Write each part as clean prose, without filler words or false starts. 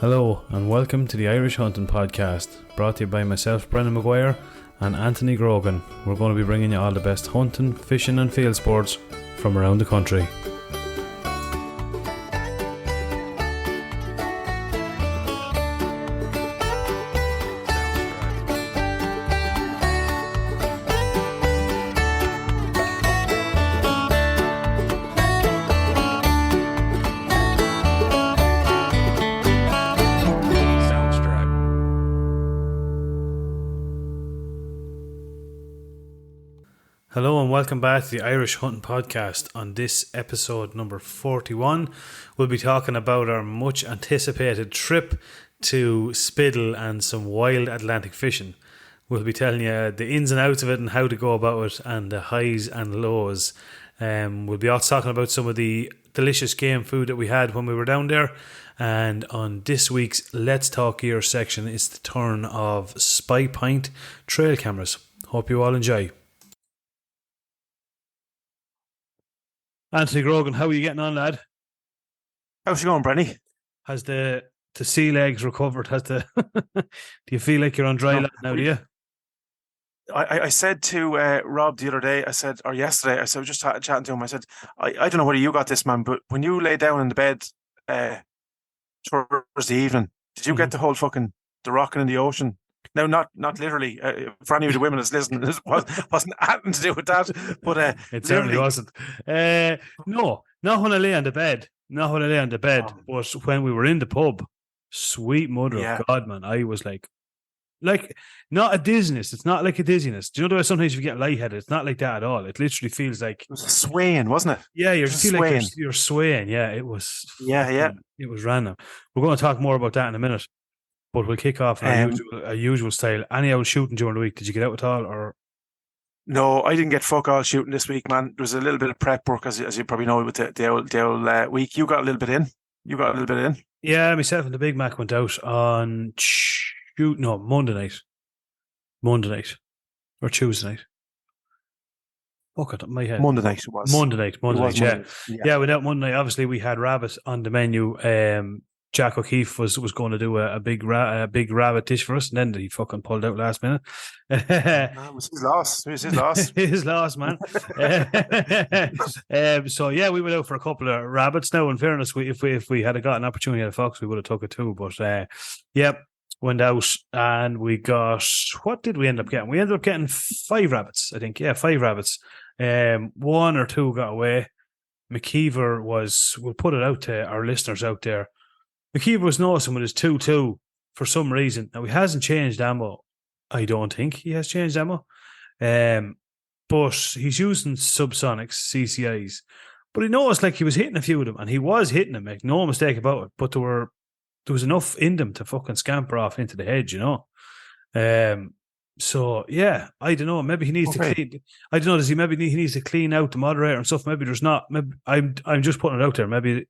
Hello and welcome to the Irish Hunting Podcast, brought to you by myself, Brendan Maguire, and Anthony Grogan. We're going to be bringing you all the best hunting, fishing and field sports from around the country. Hello and welcome back to the Irish Hunting Podcast. On this episode number 41, we'll be talking about our much anticipated trip to Spiddle and some wild Atlantic fishing. We'll be telling you the ins and outs of it and how to go about it and the highs and lows. We'll be also talking about some of the delicious game food that we had when we were down there. And on this week's Let's Talk Gear section, it's the turn of Spy Point trail cameras. Hope you all enjoy. Anthony Grogan, how are you getting on, lad? How's it going, Brenny? Has the sea legs recovered? Do you feel like you're on dry land now, do you? I said to Rob the other day, or yesterday, I was just chatting to him, I said, I don't know whether you got this, man, but when you lay down in the bed towards the evening, did you get the whole fucking, the rocking in the ocean? No, not literally. For any of the women that's listening, this wasn't anything to do with that. But it certainly wasn't. No, not when I lay on the bed. But when we were in the pub, sweet mother of God, man, I was like not a dizziness. It's not like a dizziness. Do you know the way sometimes you get lightheaded? It's not like that at all. It literally feels like it was swaying, wasn't it? Yeah, you're like you're swaying. Yeah, it was. Yeah. It was random. We're going to talk more about that in a minute. But we'll kick off in our usual style. Any old shooting during the week? Did you get out at all? Or no, I didn't get fuck all shooting this week, man. There was a little bit of prep work, as you probably know, with the old week. You got a little bit in. Yeah, myself and the Big Mac went out on Monday night or Tuesday night. Fuck it, my head. Monday night it was. Monday night. Yeah, without Monday night, obviously we had rabbit on the menu. Jack O'Keefe was going to do a big rabbit dish for us, and then he fucking pulled out last minute. It was his loss. His loss, man. So yeah, we went out for a couple of rabbits. Now, in fairness, if we had got an opportunity at a fox, we would have took it too. But went out and we got, what did we end up getting? We ended up getting 5 rabbits, I think. Yeah, 5 rabbits. 1 or 2 got away. McKeever we'll put it out to our listeners out there. McKeever was noticing with his 2-2 for some reason. Now, he hasn't changed ammo. I don't think he has changed ammo. But he's using subsonics, CCIs. But he noticed like he was hitting a few of them, and he was hitting them, make no mistake about it. But there was enough in them to fucking scamper off into the hedge, you know. So yeah, I don't know. Maybe he needs to clean. I don't know. Does he? Maybe he needs to clean out the moderator and stuff. Maybe there's not. Maybe I'm just putting it out there. Maybe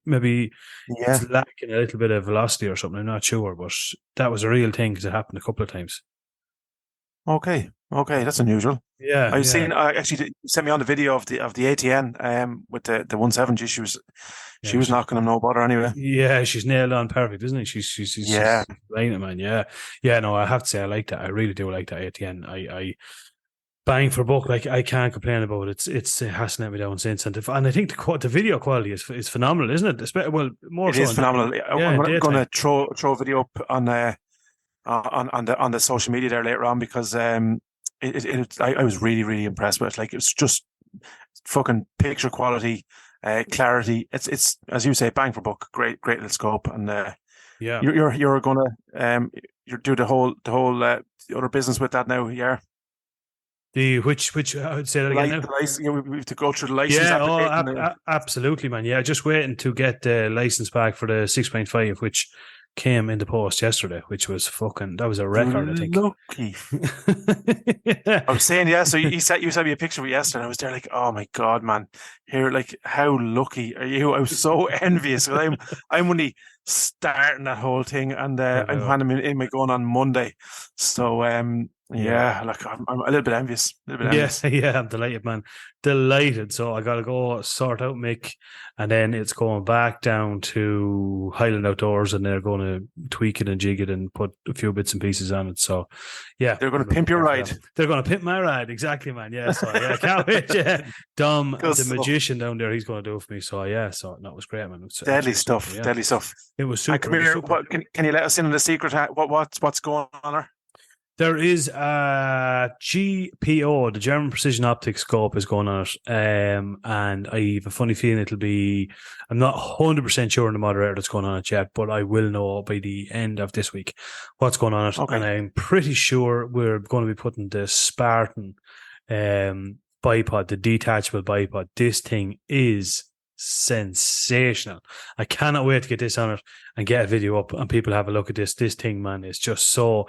it's lacking a little bit of velocity or something. I'm not sure, but that was a real thing because it happened a couple of times. Okay, that's unusual. Yeah, I've seen. Actually, you sent me on the video of the ATN with the 170. She was knocking him no bother anyway. Yeah, she's nailed on perfect, isn't she? She's playing it, man. Yeah. No, I have to say I like that. I really do like that ATN. I bang for buck. Like I can't complain about it. It hasn't let me down since, and I think the video quality is phenomenal, isn't it? Well, more. It is phenomenal. I'm going to throw a video up on the social media there later on because I was really, really impressed with it. Like, it's just fucking picture quality, clarity. It's as you say, bang for buck. Great little scope. And you're gonna you do the whole other business with that now. Yeah. The which I would say that again now. We have to go through the license. Yeah, absolutely, man. Yeah, just waiting to get the license back for the 6.5, which came in the post yesterday, which was that was a record, I think. Lucky. I was saying, so you sent me a picture of it yesterday, and I was there like, oh my God, man. Here, like, how lucky are you? I was so envious. I'm only starting that whole thing, and I'm handing in my going on Monday. So Yeah, like I'm a little bit envious. Yeah, I'm delighted, man. Delighted. So I got to go sort out Mick, and then it's going back down to Highland Outdoors, and they're going to tweak it and jig it and put a few bits and pieces on it. So, yeah. They're going to pimp your ride. They're going to pimp my ride. Exactly, man. Yeah, so yeah, I can't wait. Yeah. Dom, the magician down there, he's going to do it for me. So, yeah, so that was great, man. Deadly stuff. Yeah. Deadly stuff. It was super. Come here. Can you let us in on the secret? What's going on there? There is a GPO, the German Precision Optics scope is going on it. And I have a funny feeling it'll be, I'm not 100% sure in the moderator that's going on it yet, but I will know by the end of this week what's going on it. Okay. And I'm pretty sure we're going to be putting the Spartan bipod, the detachable bipod. This thing is sensational. I cannot wait to get this on it and get a video up and people have a look at this. This thing, man, is just on,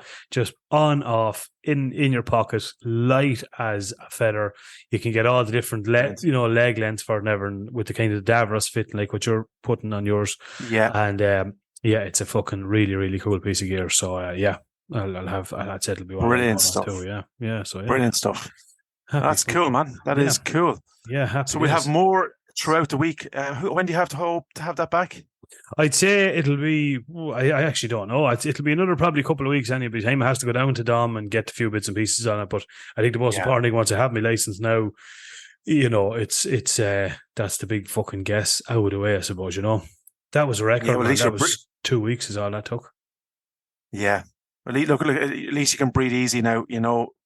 off, in your pocket, light as a feather. You can get all the different leg lengths for it, and with the kind of Davros fitting like what you're putting on yours. Yeah. And it's a fucking really, really cool piece of gear. So I'd say it'll be one brilliant stuff too. Yeah. So brilliant stuff. That's cool, man. That is cool. Yeah. So we'll have more throughout the week. When do you have to hope to have that back? I'd say it'll be, I actually don't know. It'll be another probably couple of weeks anyway. By the time it has to go down to Dom and get a few bits and pieces on it. But I think the most important thing, once I have my license now, it's that's the big fucking guess out of the way, I suppose, That was a record. Yeah, well, that was 2 weeks is all that took. Yeah. Well, look, at least you can breathe easy now,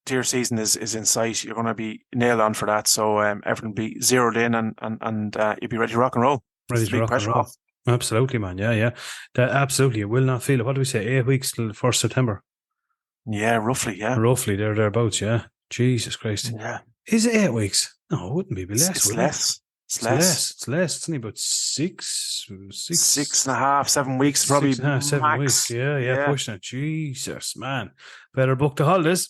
deer season is in sight. You're going to be nailed on for that. So everything will be zeroed in and you'll be ready to rock and roll. Ready to rock and roll. Off. Absolutely, man. Yeah. Absolutely. You will not feel it. What do we say? 8 weeks till 1st September? Yeah, roughly, yeah. Roughly, thereabouts, yeah. Jesus Christ. Yeah. Is it 8 weeks? No, it wouldn't be. Less, it's less. It's less. It's less. It's only about 6 and a half, 7 weeks, probably. 7 max. Weeks. Yeah, pushing it. Jesus, man. Better book the holidays.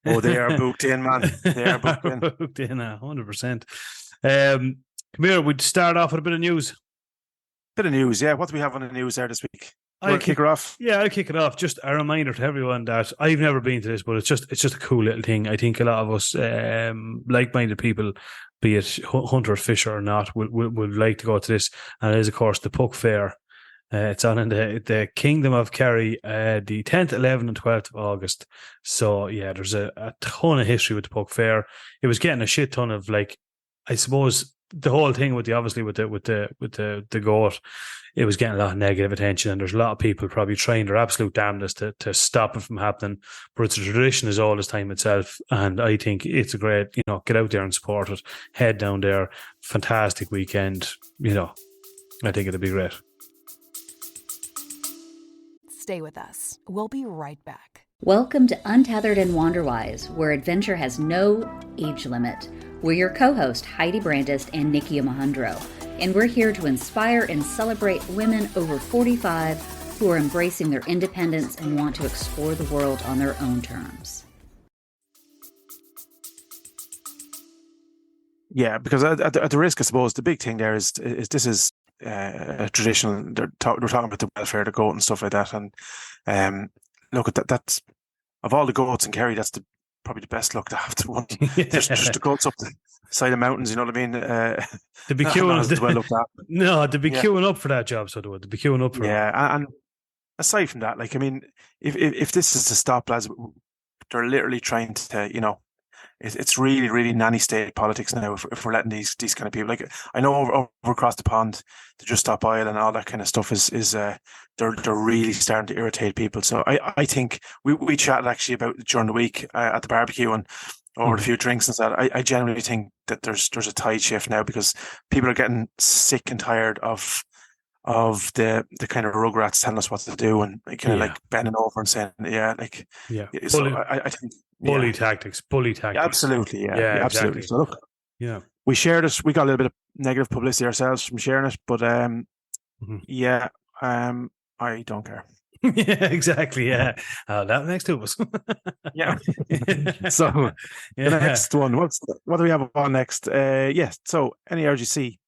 Oh, they are booked in, man. They are booked in. Booked in, 100%. Come here, we'd start off with a bit of news. What do we have on the news there this week? I'll kick her off. Yeah, I'll kick it off. Just a reminder to everyone that I've never been to this, but it's just a cool little thing. I think a lot of us like-minded people, be it hunter, fisher or not, would like to go to this. And it is, of course, the Puck Fair. It's on in the Kingdom of Kerry, the 10th, 11th and 12th of August. So, yeah, there's a ton of history with the Puck Fair. It was getting a shit ton of, I suppose, the whole thing with the goat, it was getting a lot of negative attention, and there's a lot of people probably trying their absolute damnedest to stop it from happening. But it's a tradition as old as time itself, and I think it's a great, get out there and support it. Head down there, fantastic weekend. I think it'll be great. Stay with us. We'll be right back. Welcome to Untethered and Wanderwise, where adventure has no age limit. We're your co-host, Heidi Brandist and Nikki Mahundro, and we're here to inspire and celebrate women over 45 who are embracing their independence and want to explore the world on their own terms. Yeah, because at the risk, I suppose, the big thing there is this is a traditional. We're talking about the welfare of the goat and stuff like that, and look at that's of all the goats in Kerry, that's probably the best looked after one. Just the goats up the side of the mountains, you know what I mean? They'd be queuing up. No, they'd be queuing up for that job, so they would. They'd be queuing up for it. And aside from that, if this is to stop, lads, they're literally trying to, it's really, really nanny state politics now. If we're letting these kind of people, I know over across the pond, the Just Stop Oil and all that kind of stuff is they're really starting to irritate people. So I think we chatted actually about it during the week at the barbecue and over a few drinks and stuff. I genuinely think that there's a tide shift now because people are getting sick and tired of the kind of rugrats telling us what to do and kind of bending over and saying So I think. Bully tactics. Absolutely, yeah, absolutely. Exactly. So look, we shared it. We got a little bit of negative publicity ourselves from sharing it, but I don't care. Yeah, exactly. Yeah, that makes two of us. Yeah. So the next one. What do we have on next? So NERGC.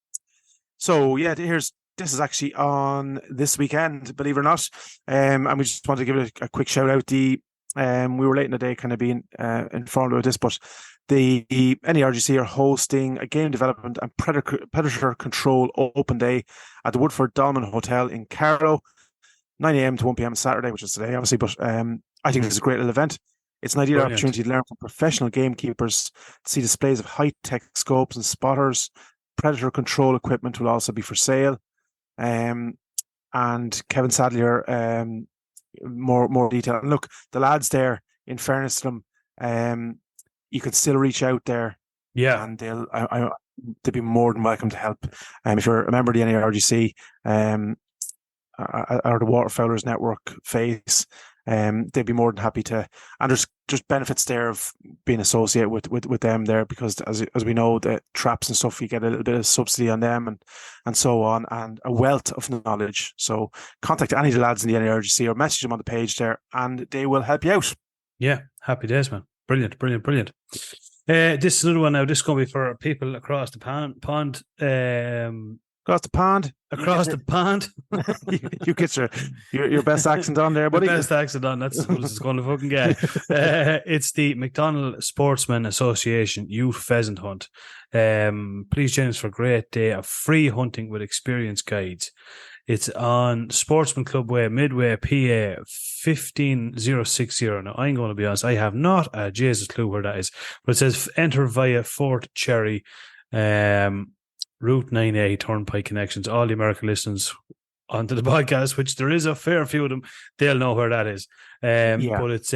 So this is actually on this weekend, believe it or not. And we just want to give it a quick shout out. We were late in the day kind of being informed about this, but the NERGC are hosting a game development and predator control open day at the Woodford Dolman Hotel in Carlow, 9 a.m. to 1 p.m. Saturday, which is today, obviously. But I think it's a great little event. It's an ideal opportunity to learn from professional gamekeepers, to see displays of high-tech scopes and spotters. Predator control equipment will also be for sale. And Kevin Sadlier, more detail. And look, the lads there, in fairness to them, you can still reach out there. Yeah. And they'll be more than welcome to help. If you're a member of the NERGC, or the Waterfowlers Network face, they'd be more than happy to. And there's just benefits there of being associated with them there, because as we know, the traps and stuff, you get a little bit of subsidy on them and so on, and a wealth of knowledge. So contact any of the lads in the NERGC or message them on the page there, and they will help you out. Yeah, happy days, man. Brilliant. This is another one now. This is going to be for people across the pond. Across the pond. Across the pond. You get your best accent on there, buddy. Best accent on. That's what it's going to fucking get. It's the McDonald Sportsmen Association Youth Pheasant Hunt. Please join us for a great day of free hunting with experienced guides. It's on Sportsman Club Way, Midway, PA 15060. Now, I'm going to be honest, I have not a Jesus clue where that is, but it says enter via Fort Cherry, Route 9A Turnpike connections. All the American listeners onto the podcast, which there is a fair few of them, they'll know where that is. But it's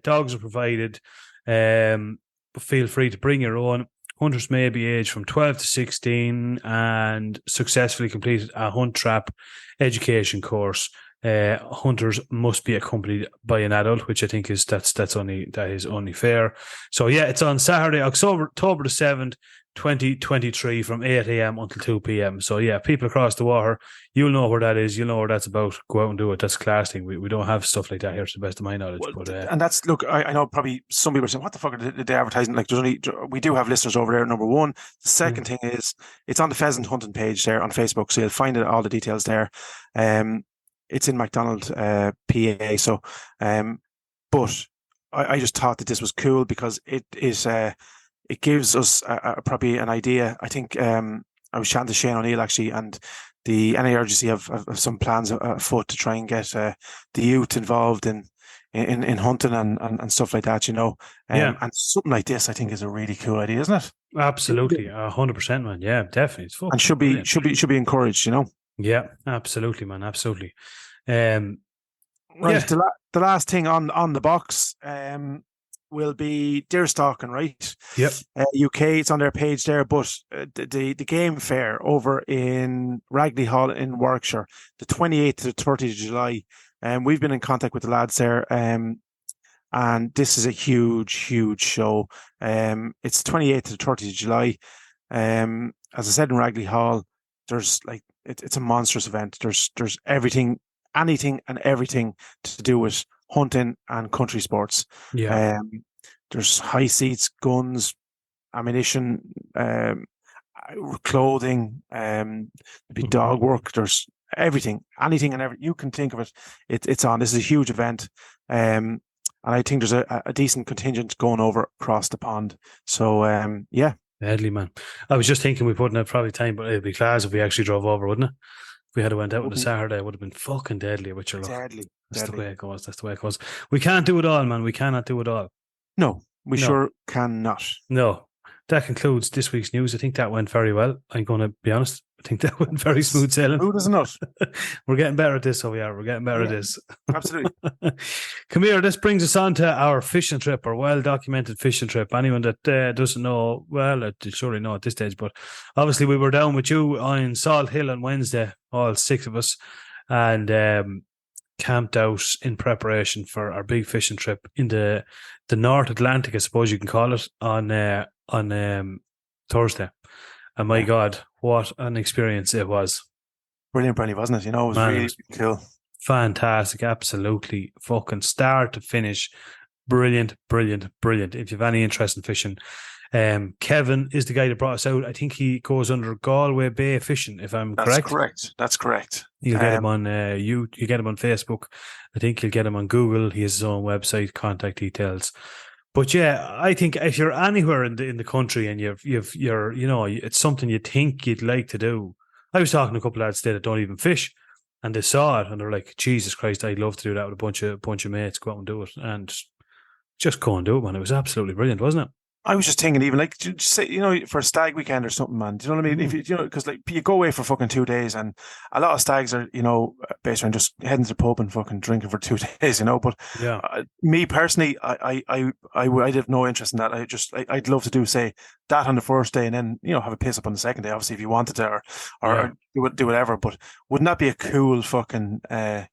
dogs are provided. Feel free to bring your own. Hunters may be aged from 12 to 16 and successfully completed a hunt trap education course. Hunters must be accompanied by an adult, which I think is only fair. So yeah, it's on Saturday, October the 7th, 2023, from 8 a.m. until 2 p.m. So yeah, people across the water, you'll know where that is. You'll know where that's about. Go out and do it. That's a class thing. We don't have stuff like that here, to the best of my knowledge. And that's, look, I know probably some people are saying, what the fuck are they advertising? Like, we do have listeners over there, number one. The second thing is, it's on the pheasant hunting page there on Facebook, so you'll find all the details there. It's in McDonald, PA. So, but I just thought that this was cool because it is, it gives us probably an idea. I think I was chatting to Shane O'Neill actually, and the NERGC have some plans afoot to try and get the youth involved in hunting and stuff like that, you know. And something like this, I think, is a really cool idea, isn't it? Absolutely, 100%, man. Yeah, definitely. It's and should be encouraged, you know. Yeah, absolutely, man. Absolutely. Right. The last thing on the box will be deer stalking, right? Yep. UK, it's on their page there, but the game fair over in Ragley Hall in Warwickshire, the 28th to the 30th of July. We've been in contact with the lads there, and this is a huge show. It's 28th to the 30th of July. As I said, in Ragley Hall, there's like it's a monstrous event. There's everything, anything and everything to do with hunting and country sports. Yeah. There's high seats, guns, ammunition, clothing, maybe dog work. There's everything, anything and everything you can think of it. It's on. This is a huge event, and I think there's a decent contingent going over across the pond. So yeah. Deadly, man. I was just thinking we put in probably time, but it'd be class if we actually drove over, wouldn't it? If we had went out on a Saturday, it would have been fucking deadly with your luck. That's the way it goes. That's the way it goes. We can't do it all, man. We cannot do it all. No, we sure cannot. No. That concludes this week's news. I think that went very well. I'm going to be honest. I think that went very smooth sailing. Smooth as enough. We're getting better at this, so we are. We're getting better at this. Absolutely. Come here. This brings us on to our fishing trip, our well-documented fishing trip. Anyone that doesn't know, well, they surely know at this stage, but obviously we were down with you on Salt Hill on Wednesday, all six of us, and camped out in preparation for our big fishing trip in the North Atlantic, I suppose you can call it, on Thursday. And my God, what an experience it was. Brilliant, wasn't it? You know, it was really cool. Fantastic. Absolutely. Fucking start to finish. Brilliant. If you have any interest in fishing, Kevin is the guy that brought us out. I think he goes under Galway Bay Fishing, if I'm correct. That's correct. You'll get him on you get him on Facebook. I think you'll get him on Google. He has his own website, contact details. But yeah, I think if you're anywhere in the country and you're it's something you think you'd like to do. I was talking to a couple of lads today that don't even fish, and they saw it and they're like, Jesus Christ, I'd love to do that with a bunch of mates, go out and do it, and just go and do it, man. It was absolutely brilliant, wasn't it? I was just thinking, even like, just say, for a stag weekend or something, man. Do you know what I mean? If because like you go away for fucking 2 days, and a lot of stags are, based on just heading to the pub and fucking drinking for 2 days, But me personally, I have no interest in that. I'd love to do, say, that on the first day, and then have a piss up on the second day, obviously, if you wanted to, or do whatever. But wouldn't that be a cool fucking and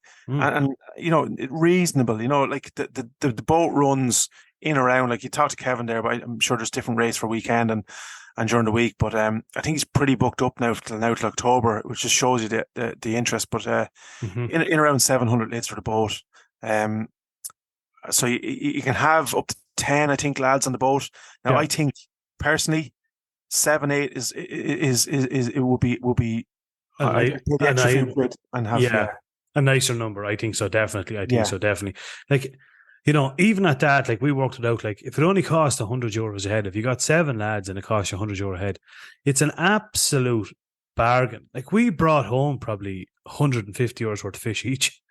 reasonable? Like the boat runs in around, like you talked to Kevin there, but I'm sure there's different rates for weekend and during the week. But I think he's pretty booked up now till October, which just shows you the interest. But in around 700 lids for the boat. So you can have up to 10, I think, lads on the boat. Now I think personally, 7, 8 is it will be a nicer number. I think so, definitely. Like, even at that, like we worked it out, like if it only cost €100 a head, if you got 7 lads and it costs you €100 a head, it's an absolute bargain. Like we brought home probably €150 worth of fish each.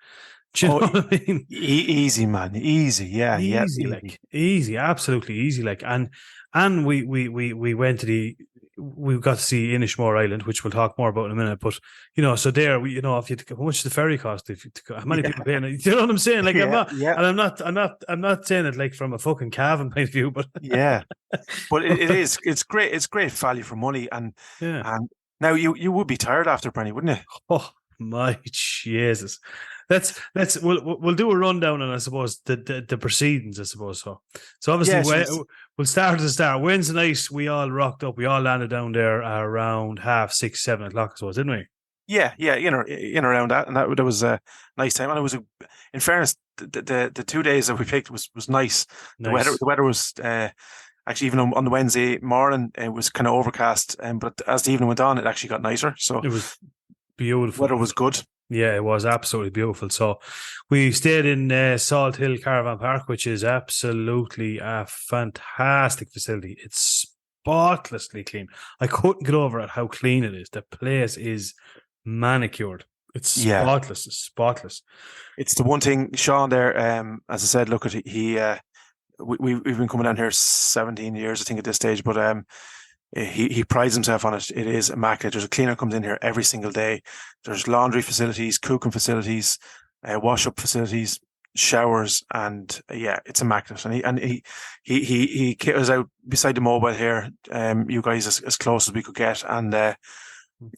Do you know what I mean? Easy, man. Easy. Yeah. Easy, absolutely easy. Like, and we went to we got to see Inishmore Island, which we'll talk more about in a minute. But so there, if you how much does the ferry cost? How many people paying it? You know what I'm saying? Like, I'm not saying it like from a fucking Cavan point of view, but but it's great. It's great value for money, and now you would be tired after, Brenny, wouldn't you? Oh my Jesus! We'll do a rundown on, I suppose, the proceedings, I suppose. So obviously we'll start at the start. Wednesday night we all rocked up. We all landed down there around 6:30, 7 o'clock, I suppose, didn't we? Yeah, in around that, and that was a nice time. And it was, in fairness, the 2 days that we picked was nice. The weather was actually, even on the Wednesday morning, it was kind of overcast, but as the evening went on, it actually got nicer. So it was beautiful. Weather was good. Yeah, it was absolutely beautiful. So we stayed in Salt Hill Caravan Park, which is absolutely a fantastic facility. It's spotlessly clean. I couldn't get over it how clean it is. The place is manicured. It's spotless. It's spotless. It's the one thing, Sean, there, as I said, look at we've been coming down here 17 years, I think, at this stage, but he prides himself on it. It is immaculate. There's a cleaner comes in here every single day. There's laundry facilities, cooking facilities, wash-up facilities, showers, and it's immaculate. And he kit us out beside the mobile here. You guys as close as we could get, and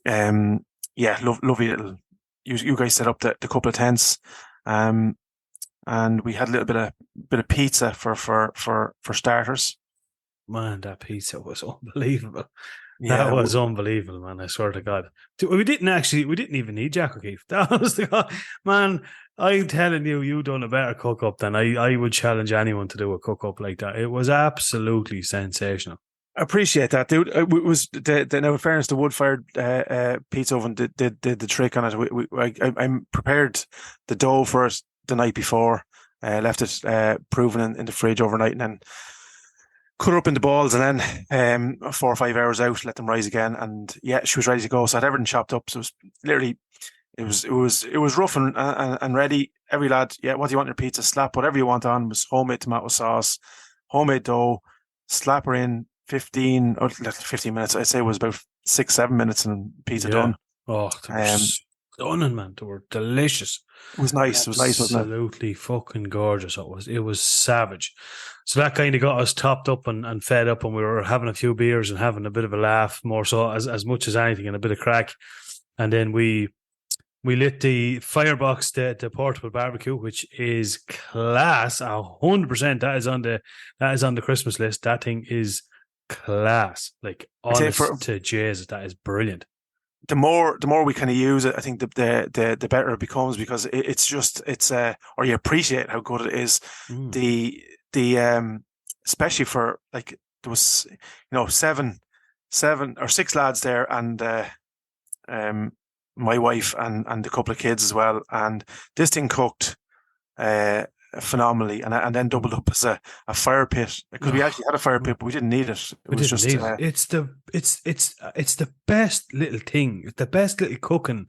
lovely little. You guys set up the couple of tents, and we had a little bit of pizza for starters. Man, that pizza was unbelievable. That was unbelievable, man. I swear to God. We didn't even need Jack O'Keefe. That was man, I'm telling you, you done a better cook up than I would challenge anyone to do a cook up like that. It was absolutely sensational. I appreciate that, dude. It was now, in fairness, the wood-fired pizza oven did the trick on it. I prepared the dough for it the night before, left it proven in the fridge overnight, and then cut her up into balls, and then 4 or 5 hours out, let them rise again, and she was ready to go. So I had everything chopped up. So it was literally, it was rough and ready. Every lad, what do you want in your pizza? Slap whatever you want on. It was homemade tomato sauce, homemade dough. Slap her in 15 minutes. I'd say it was about 6-7 minutes, and pizza done. Oh, stunning, man. They were delicious. It was nice. It was nice, wasn't it? Absolutely fucking gorgeous. It was savage. So that kind of got us topped up and fed up, and we were having a few beers and having a bit of a laugh, more so as much as anything, and a bit of crack. And then we lit the firebox, the portable barbecue, which is class. 100%. That is on the Christmas list. That thing is class. Like, honest to Jesus, that is brilliant. The more we kind of use it, I think the better it becomes, because it's or you appreciate how good it is. The especially for like there was, seven or six lads there, and my wife and a couple of kids as well. And this thing cooked phenomenally, and then doubled up as a fire pit, because we actually had a fire pit, but we didn't need it. It's the best little thing. It's the best little cooking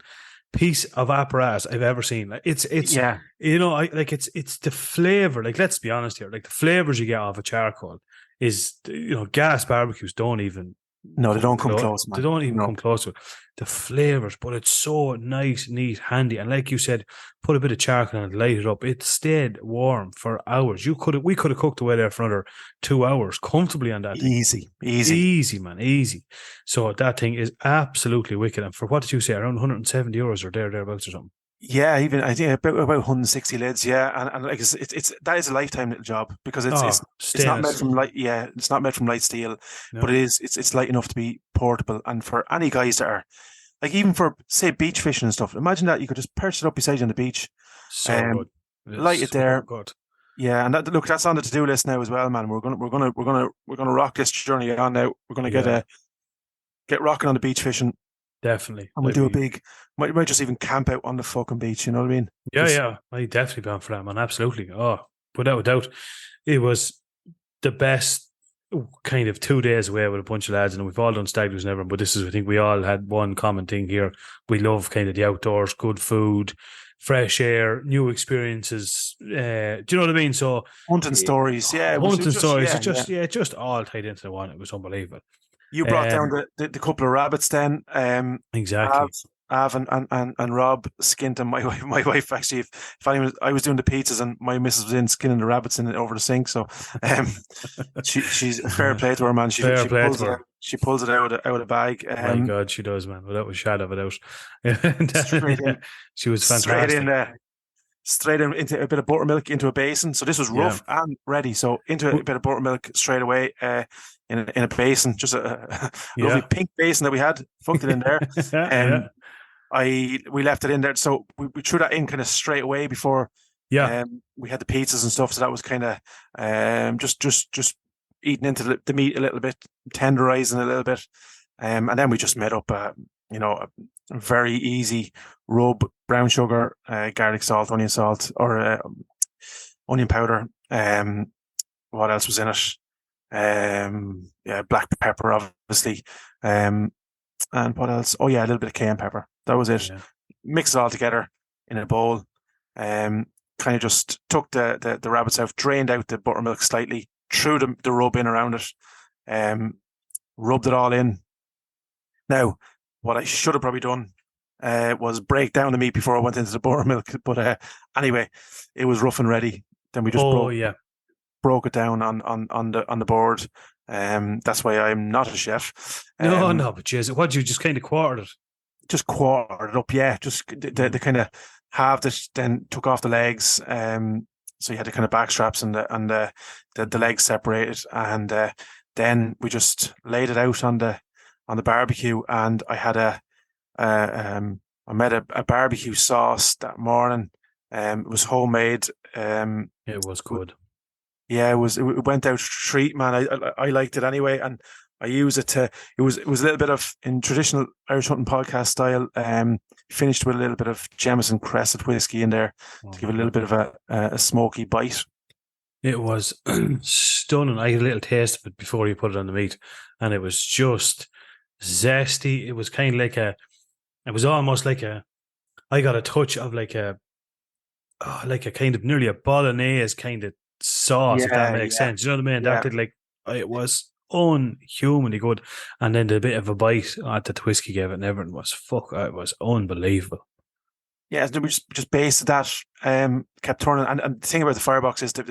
piece of apparatus I've ever seen. Like it's it's the flavor. Like, let's be honest here. Like, the flavors you get off a charcoal is, gas barbecues don't even. No, they don't come close, man. They don't even come close to it. The flavors, but it's so nice, neat, handy. And like you said, put a bit of charcoal on it, light it up. It stayed warm for hours. We could have cooked away there for another 2 hours comfortably on that. Easy, man, easy. So that thing is absolutely wicked. And for what did you say, around €170 or thereabouts or something? Yeah, even I think about 160 lids. Yeah, and like it's that is a lifetime little job, because it's not made from light. Yeah, it's not made from light steel, but it's light enough to be portable. And for any guys that are, like, even for, say, beach fishing and stuff, imagine that you could just perch it up beside you on the beach, good. Light it there. Good. Yeah, and that's on the to-do list now as well, man. We're gonna rock this journey on now. We're gonna get rocking on the beach fishing. Definitely. And we'll do a big, might just even camp out on the fucking beach, you know what I mean? Yeah. I definitely gone for that, man. Absolutely. Oh, without a doubt. It was the best kind of 2 days away with a bunch of lads, and we've all done stag do's and everything, but I think we all had one common thing here. We love kind of the outdoors, good food, fresh air, new experiences. Do you know what I mean? So hunting stories, It just all tied into the one. It was unbelievable. You brought down the couple of rabbits then. Exactly. Av and Rob skinned them. My wife actually, I was doing the pizzas and my missus was in skinning the rabbits in over the sink. So she's fair play to her, man. She pulls it out of the bag. My God, she does, man. Without a shadow of a doubt. She was fantastic. Straight into a bit of buttermilk into a basin. So this was rough and ready. So into a bit of buttermilk straight away in a basin, just a lovely pink basin that we had, funked it in there. We left it in there. So we threw that in kind of straight away before we had the pizzas and stuff. So that was kind of just eating into the meat a little bit, tenderizing a little bit. And then we just made up a very easy rub: brown sugar, garlic salt, onion salt, or onion powder. What else was in it? Black pepper, obviously. And what else? Oh yeah, a little bit of cayenne pepper. That was it. Yeah. Mix it all together in a bowl. Kind of just took the rabbits out, drained out the buttermilk slightly, threw the rub in around it, rubbed it all in. Now, what I should have probably done was break down the meat before I went into the buttermilk. But anyway, it was rough and ready. Then we just broke it down on the board. That's why I'm not a chef. No, but jeez, what did you just kind of quartered it? Just quartered it up, yeah. Just the kind of halved it, then took off the legs. So you had the kind of back straps and the legs separated, and then we just laid it out on the barbecue. And I had I made a barbecue sauce that morning. It was homemade. It was good. Yeah, it went out treat, man. I liked it anyway, and I use it to. It was a little bit of, in traditional Irish hunting podcast style. Finished with a little bit of Jameson Crescent whiskey in there to give it a little bit of a smoky bite. It was stunning. I had a little taste of it before you put it on the meat, and it was just zesty. It was kind of like it was almost like I got a touch of like a kind of nearly a bolognese kind of sauce, if that makes sense. You know what I mean? That did, like, it was unhumanly good. And then the bit of a bite that the whiskey gave it and everything it was unbelievable. Yeah, we just based that, kept turning. And the thing about the firebox is that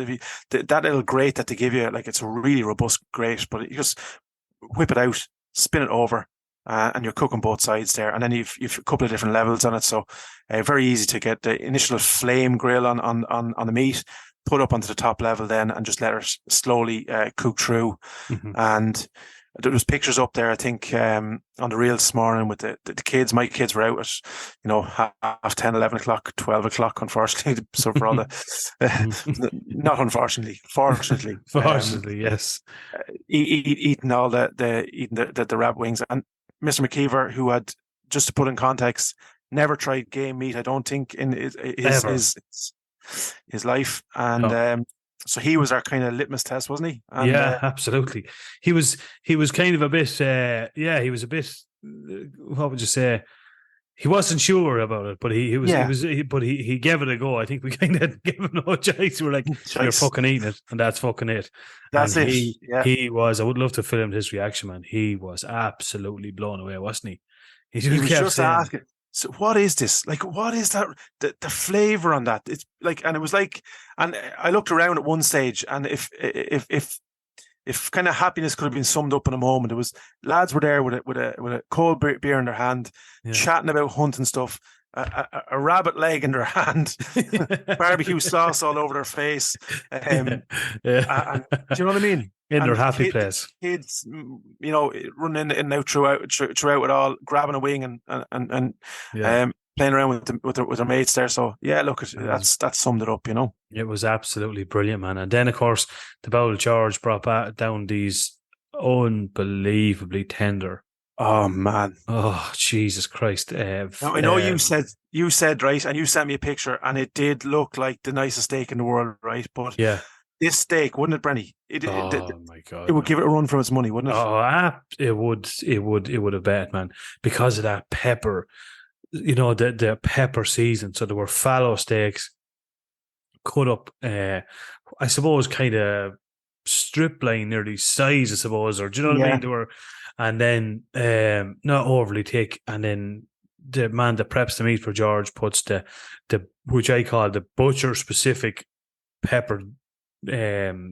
little grate that they give you, like, it's a really robust grate, but you just whip it out, spin it over, and you're cooking both sides there. And then you've a couple of different levels on it. So very easy to get the initial flame grill on the meat, put up onto the top level then, and just let it slowly cook through. Mm-hmm. And there was pictures up there, I think, on the reel this morning with the kids. My kids were out at, half 10, 11 o'clock, 12 o'clock, unfortunately. So for all the, not unfortunately, fortunately. Fortunately, yes. Eating all the rabbit wings. And Mr. McKeever, who had, just to put in context, never tried game meat, I don't think, in his life. And so he was our kind of litmus test, wasn't he? And, yeah, absolutely. He was kind of a bit, he was a bit, what would you say? He wasn't sure about it, but he gave it a go. I think we kind of gave him no choice. We're like, you're fucking eating it, and that's fucking it. That's and it. He was, I would love to film his reaction, man. He was absolutely blown away, wasn't he? He was just asking, so what is this? Like, what is that? The flavor on that? It's like, and it was like, and I looked around at one stage, and if kind of happiness could have been summed up in a moment, it was lads were there with a cold beer in their hand, chatting about hunting stuff, a rabbit leg in their hand, barbecue sauce all over their face. And, do you know what I mean? In their happy place. Kids, running in and out throughout it all, grabbing a wing and playing around with their mates there. So yeah, look, that summed it up. It was absolutely brilliant, man. And then of course the Bowl George brought down these unbelievably tender. Oh man! Oh Jesus Christ! Now, I know you said right, and you sent me a picture, and it did look like the nicest steak in the world, right? But yeah. This steak, wouldn't it, Brenny? My God! It would give it a run for its money, wouldn't it? Oh, it would have bet, man, because of that pepper. The pepper season. So there were fallow steaks cut up, I suppose, kind of strip line nearly size, I suppose, or do you know what I mean? They were, and then not overly thick, and then the man that preps the meat for George puts the which I call the butcher specific pepper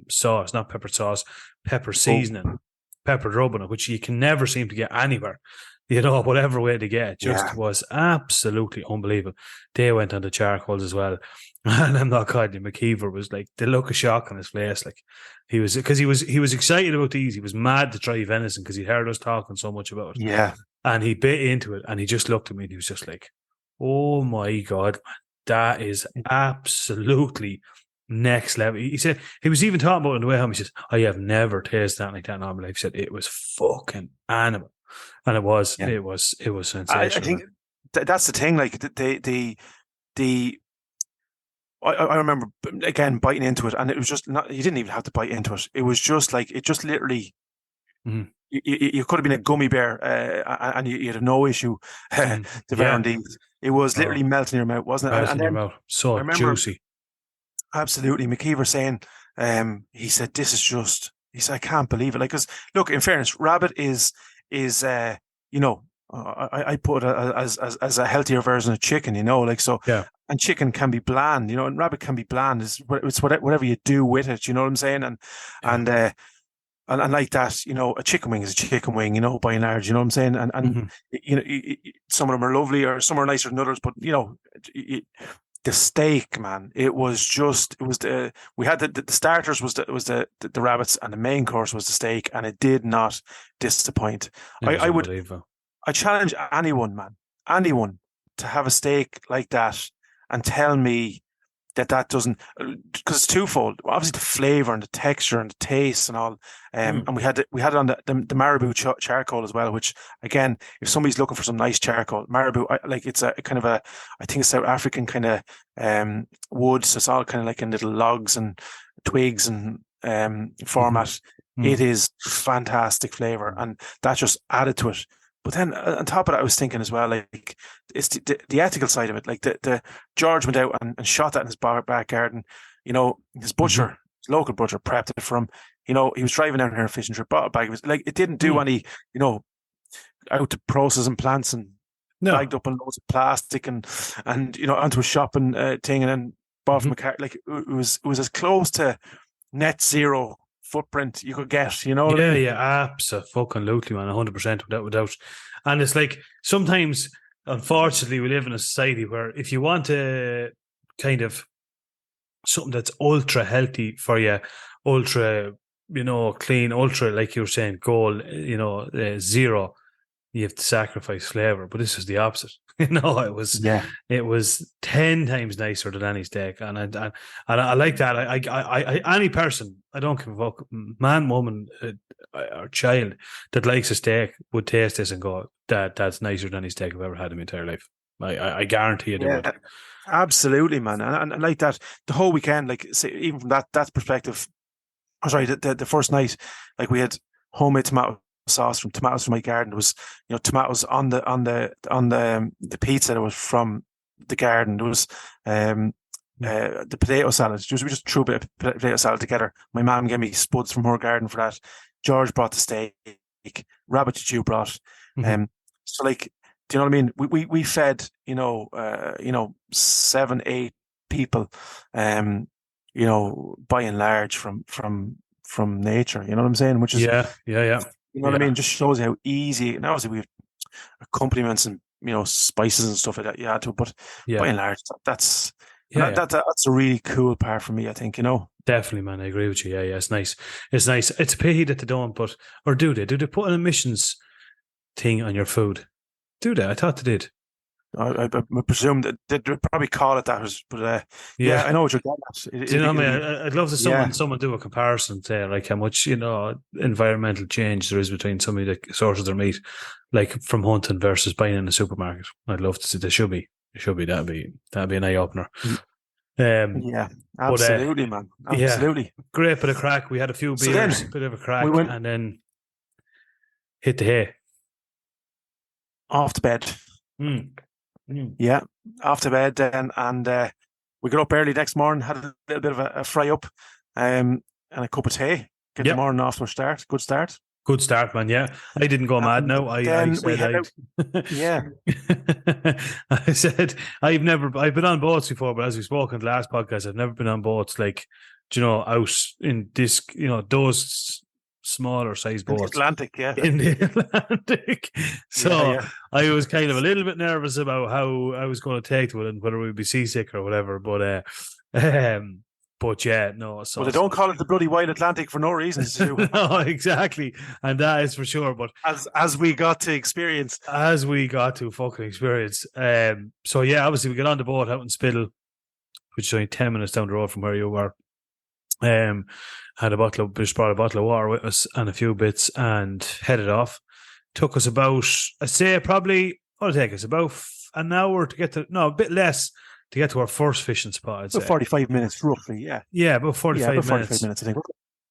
sauce, not pepper sauce, pepper seasoning, pepper rubbing, which you can never seem to get anywhere. Whatever way to get it was absolutely unbelievable. They went on the charcoals as well. And I'm not kidding you, McKeever was like, the look of shock on his face. Like he was excited about these. He was mad to try venison because he heard us talking so much about it. Yeah. And he bit into it and he just looked at me and he was just like, oh my God, man, that is absolutely next level. He said, he was even talking about it on the way home. He says, I have never tasted that like that in my life. He said, it was fucking animal. And it was sensational. I think that's the thing. Like I remember again biting into it, and it was just not. You didn't even have to bite into it. It was just like it just literally. Mm-hmm. You could have been a gummy bear, and you'd have no issue devouring these. It was literally melting in your mouth, wasn't it? Melting in your mouth, so juicy. Absolutely, McKeever saying, he said, "This is just." He said, "I can't believe it." Like, because look, in fairness, rabbit is I put it as a healthier version of chicken, like so. Yeah. And chicken can be bland, and rabbit can be bland. It's whatever you do with it, you know what I'm saying? And like that, a chicken wing is a chicken wing, by and large, you know what I'm saying? And mm-hmm. Some of them are lovely, or some are nicer than others, but the steak, man, we had the starters was the rabbits, and the main course was the steak, and it did not disappoint. I challenge anyone to have a steak like that and tell me that doesn't, because it's twofold. Obviously, the flavor and the texture and the taste and all. And we had it on the marabou charcoal as well. Which again, if somebody's looking for some nice charcoal, marabou, it's a kind of I think it's South African kind of wood. So it's all kind of like in little logs and twigs and format. Mm-hmm. It is fantastic flavor, and that just added to it. But then on top of that, I was thinking as well, like it's the ethical side of it. Like the George went out and shot that in his back garden. His butcher, mm-hmm. his local butcher, prepped it for him. He was driving down here on a fishing trip, bought a bag. It was like it didn't do any, out to processing plants and bagged up in loads of plastic and onto a shopping thing and then bought mm-hmm. from a car. Like it was as close to net zero footprint you could get, absolutely, man, 100% without. And it's like sometimes, unfortunately, we live in a society where if you want to kind of something that's ultra healthy for you, ultra clean, ultra, like you were saying, goal, zero, you have to sacrifice flavour. But this was the opposite. It was 10 times nicer than any steak, and I like that. I any person, I don't give a fuck, man, woman, or child that likes a steak would taste this and go, that's nicer than any steak I've ever had in my entire life. I guarantee you they would. Absolutely, man, and like that the whole weekend, like say, even from that perspective. Oh, sorry, the first night, like we had homemade tomato sauce from tomatoes from my garden. There was, tomatoes on the pizza that was from the garden. There was the potato salad. We just threw a bit of potato salad together. My mum gave me spuds from her garden for that. George brought the steak. Rabbit Stew brought. So like, do you know what I mean? We fed 7, 8 people. By and large from nature, you know what I'm saying? Which is yeah. You know what I mean? Just shows you how easy. Now, obviously, we have accompaniments and spices and stuff like that. You had to, but by and large, that's a really cool part for me. I think definitely, man. I agree with you. Yeah. It's nice. It's nice. It's a pity that they don't, or do they? Do they put an emissions thing on your food? Do they? I thought they did. I presume that they'd probably call it that, but I know what you're getting at. Do you know what I mean? I'd love to someone do a comparison, say, like how much environmental change there is between somebody that sources their meat, like from hunting versus buying in the supermarket. I'd love to see. There should be. That'd be an eye opener. Absolutely, man. Absolutely. Yeah, great bit of crack. We had a few beers, bit of a crack, and then hit the hay. Off to bed. Yeah, off to bed then, and we got up early next morning, had a little bit of a fry up, and a cup of tea. Get the morning off to a start. Good start. Good start, man. Yeah, I didn't go mad. No, I said I said I've been on boats before, but as we spoke in the last podcast, I've never been on boats like out in this those smaller size boats. In the Atlantic. So I was kind of a little bit nervous about how I was going to take to it and whether we'd be seasick or whatever. But yeah, no. So, well, they don't call it the bloody wild Atlantic for no reason. No, exactly, and that is for sure. But as we got to experience, fucking experience. So yeah, obviously we got on the boat out in Spiddle, which is only 10 minutes down the road from where you were. Had brought a bottle of water with us and a few bits and headed off. Took us about, I'd say probably, what'll take us about an hour to get a bit less to get to our first fishing spot. I'd say 45 minutes roughly, yeah. Yeah, about 45 minutes, I think.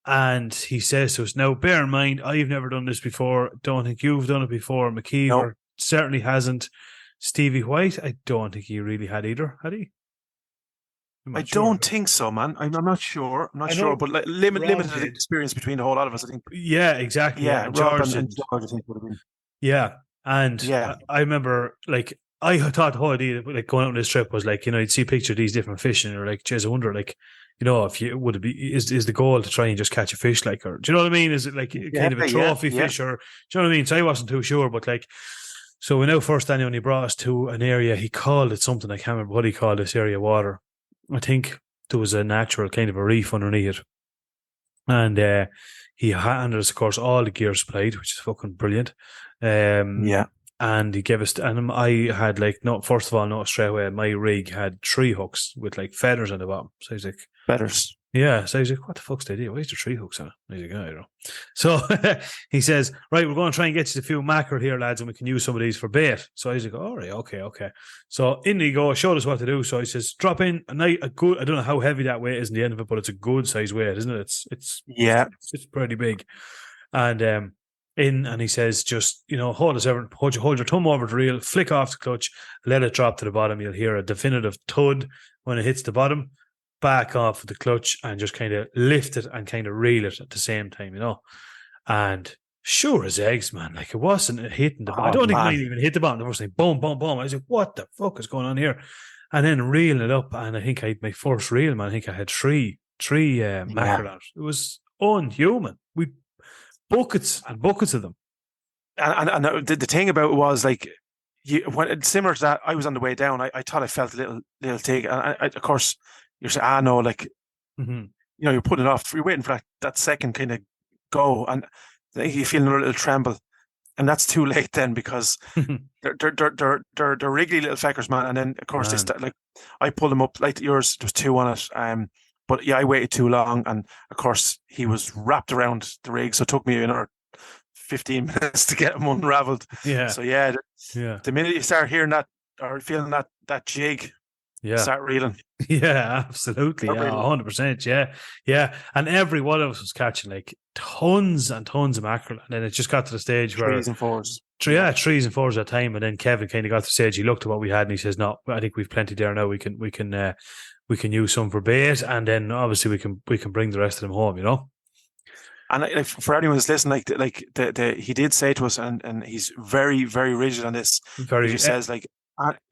And he says to us, now bear in mind, I've never done this before. Don't think you've done it before. McKeever certainly hasn't. Stevie White, I don't think he really had either, had he? I don't think so, man. I'm not sure. But like, limited experience between the whole lot of us, I think. Yeah, exactly. Yeah, George and George, I think, would have been. Yeah, and I remember, like, I thought the whole idea, like, going out on this trip was like, you'd see picture of these different fish, and you're like, geez, I wonder, like, if you would it be is the goal to try and just catch a fish, like, or do you know what I mean? Is it like kind of a trophy fish, or do you know what I mean? So I wasn't too sure, but like. So we know first Daniel, when he brought us to an area, he called it something, I can't remember what he called this area of water. I think there was a natural kind of a reef underneath it. And he handed us, of course, all the gear supplied, which is fucking brilliant. And he gave us, and I had first of all, note straight away, my rig had 3 hooks with like feathers on the bottom. So he's like, feathers. Yeah. So he's like, what the fuck's the idea? Why is there 3 hooks on it? And he's like, I don't know. So he says, right, we're going to try and get you a few mackerel here, lads, and we can use some of these for bait. So he's like, all right, okay. So in he go, showed us what to do. So he says, drop in a good, I don't know how heavy that weight is in the end of it, but it's a good size weight, isn't it? It's pretty big. And in, and he says, just, hold your thumb over the reel, flick off the clutch, let it drop to the bottom. You'll hear a definitive thud when it hits the bottom. Back off with the clutch and just kind of lift it and kind of reel it at the same time, And sure as eggs, man, like it wasn't hitting the bottom. I don't think it might even hit the bottom. The first thing, boom, boom, boom. I was like, what the fuck is going on here? And then reeling it up, and I think I had my first reel, man. I think I had three mackerel on it. It was unhuman. We buckets and buckets of them. And the thing about it was like, when similar to that, I was on the way down. I thought I felt a little take, and I, of course. You're saying, no, like, you're putting it off. You're waiting for that second kind of go, and you feel a little tremble. And that's too late then, because they're wriggly little feckers, man. And then of course they start, like, I pulled them up like yours. There was 2 on it, but yeah, I waited too long, and of course he was wrapped around the rig, so it took me another 15 minutes to get him unraveled. Yeah. So yeah, the minute you start hearing that or feeling that jig, start reeling. Yeah, absolutely. Yeah, 100%. Yeah. And every one of us was catching like tons and tons of mackerel. And then it just got to the stage where 3s and 4s. 3s and 4s at a time. And then Kevin kind of got to the stage, he looked at what we had and he says, no, I think we've plenty there now. We can use some for bait, and then obviously we can bring the rest of them home, you know. And like, for anyone who's listening, he did say to us, and he's very, very rigid on this. He says, like,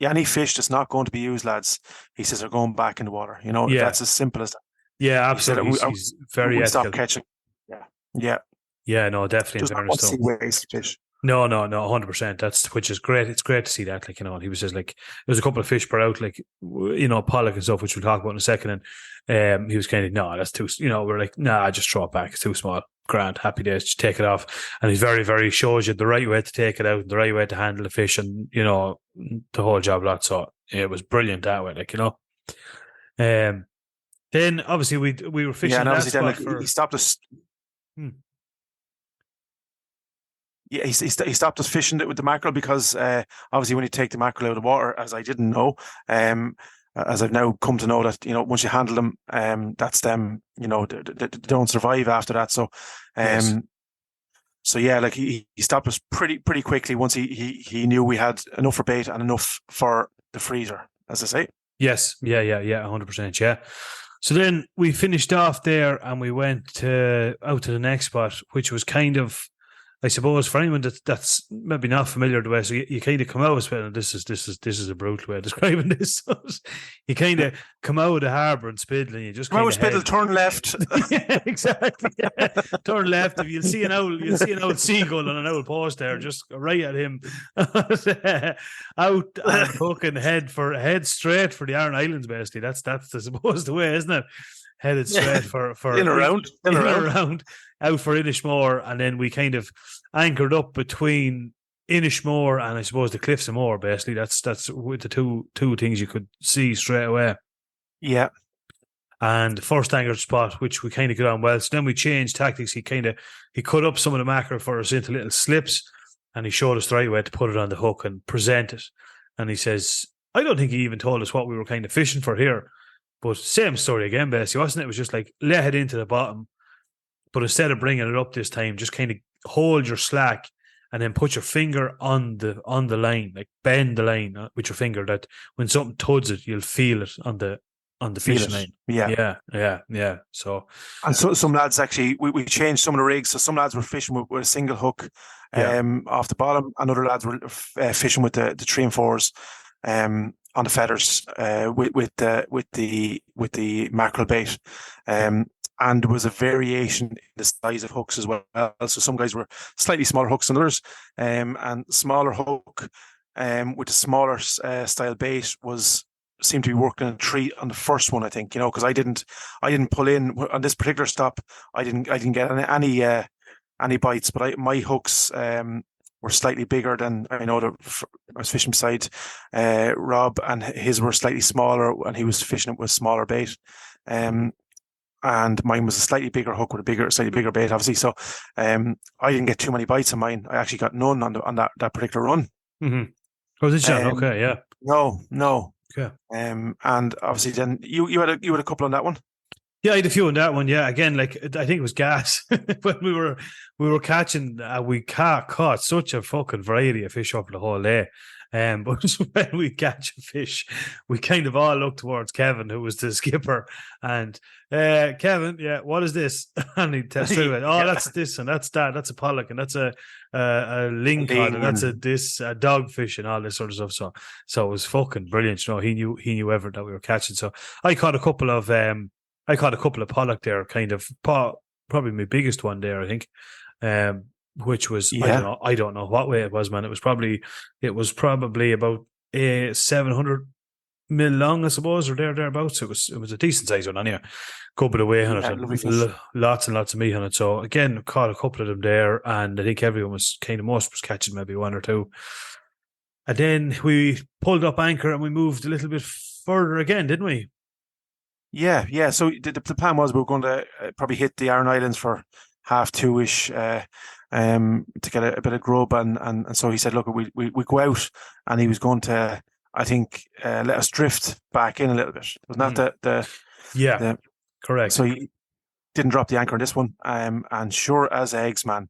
any fish that's not going to be used, lads, he says, are going back in the water. You know, that's as simple as that. Yeah, absolutely. He's very ethical. Stop catching. Yeah, no, definitely. Just not want to see waste fish. No, 100%. Which is great. It's great to see that. Like, you know, he was just like, there's a couple of fish per out, like, you know, pollock and stuff, which we'll talk about in a second. And he was kind of, no, that's too, you know, we're like, nah, just throw it back. It's too small. Grand, happy days, just take it off. And he's very, very shows you the right way to take it out, the right way to handle the fish, and, you know, the whole job lot. So it was brilliant that way, like, you know. Then obviously we were fishing. Yeah, and obviously then, like, he stopped us. Yeah, he stopped us fishing with the mackerel, because obviously when you take the mackerel out of the water, as I didn't know, as I've now come to know, that, you know, once you handle them, that's them, you know, they don't survive after that. So, so yeah, like he stopped us pretty quickly once he knew we had enough for bait and enough for the freezer, as I say. Yes, yeah, 100%, yeah. So then we finished off there and we went out to the next spot, which was kind of, I suppose, for anyone that's maybe not familiar with the way, so you kind of come out of it, this is a brutal way of describing this. You kind of come out of the harbour in Spiddle, and you just come out of Spiddle, turn left. Yeah, exactly. Yeah. Turn left. If you'll see an owl seagull on an owl post there, just right at him. Out and fucking head straight for the Aran Islands. Basically, that's I suppose the way, isn't it? Headed straight for in around out for Inishmore, and then we kind of anchored up between Inishmore and I suppose the Cliffs of Moher. Basically, that's with the two things you could see straight away. Yeah. And the first anchored spot, which we kind of got on well. So then we changed tactics. He cut up some of the mackerel for us into little slips, and he showed us the right way to put it on the hook and present it. And he says, I don't think he even told us what we were kind of fishing for here. But same story again, basically, wasn't it? It was just like, lay it into the bottom, but instead of bringing it up this time, just kind of hold your slack and then put your finger on the line, like bend the line with your finger, that when something tugs it, you'll feel it on the fishing line. Yeah. So, and so some lads actually, we changed some of the rigs. So some lads were fishing with a single hook off the bottom, and other lads were fishing with the 3 and 4s. On the feathers, with the mackerel bait, and there was a variation in the size of hooks as well. So some guys were slightly smaller hooks than others, and smaller hook, with a smaller style bait seemed to be working a treat on the first one, I think, you know, because I didn't pull in on this particular stop. I didn't get any bites, but my hooks were slightly bigger than, I know, I was fishing beside Rob, and his were slightly smaller, and he was fishing it with smaller bait. And mine was a slightly bigger hook with a slightly bigger bait, obviously. So I didn't get too many bites on mine. I actually got none on that particular run. Mm-hmm. Oh, did you? Okay, yeah. No. Okay. And obviously then you had a couple on that one. Yeah, I had a few on that one. Yeah, again, like I think it was gas when we were catching. We caught such a fucking variety of fish over the whole day. But when we catch a fish, we kind of all look towards Kevin, who was the skipper, and Kevin, yeah, what is this? And he tells me, oh, that's this and that's that. That's a pollock and that's a lingcod and that's a dogfish and all this sort of stuff. So it was fucking brilliant. You know, he knew everything that we were catching. So I caught a couple of pollock there, kind of probably my biggest one there, I think. Which was, I don't know what way it was, man. It was probably about 700 mil long, I suppose, or thereabouts. It was a decent size one, anyway. Good bit of weight on it, and lovely fish. lots and lots of meat on it. So again, caught a couple of them there, and I think everyone was most was catching maybe one or two. And then we pulled up anchor and we moved a little bit further again, didn't we? Yeah. So the plan was we were going to probably hit the Aran Islands for 2:30ish to get a bit of grub, and so he said, look, we go out, and he was going to, I think, let us drift back in a little bit. Wasn't that correct. So he didn't drop the anchor on this one, and sure as eggs, man,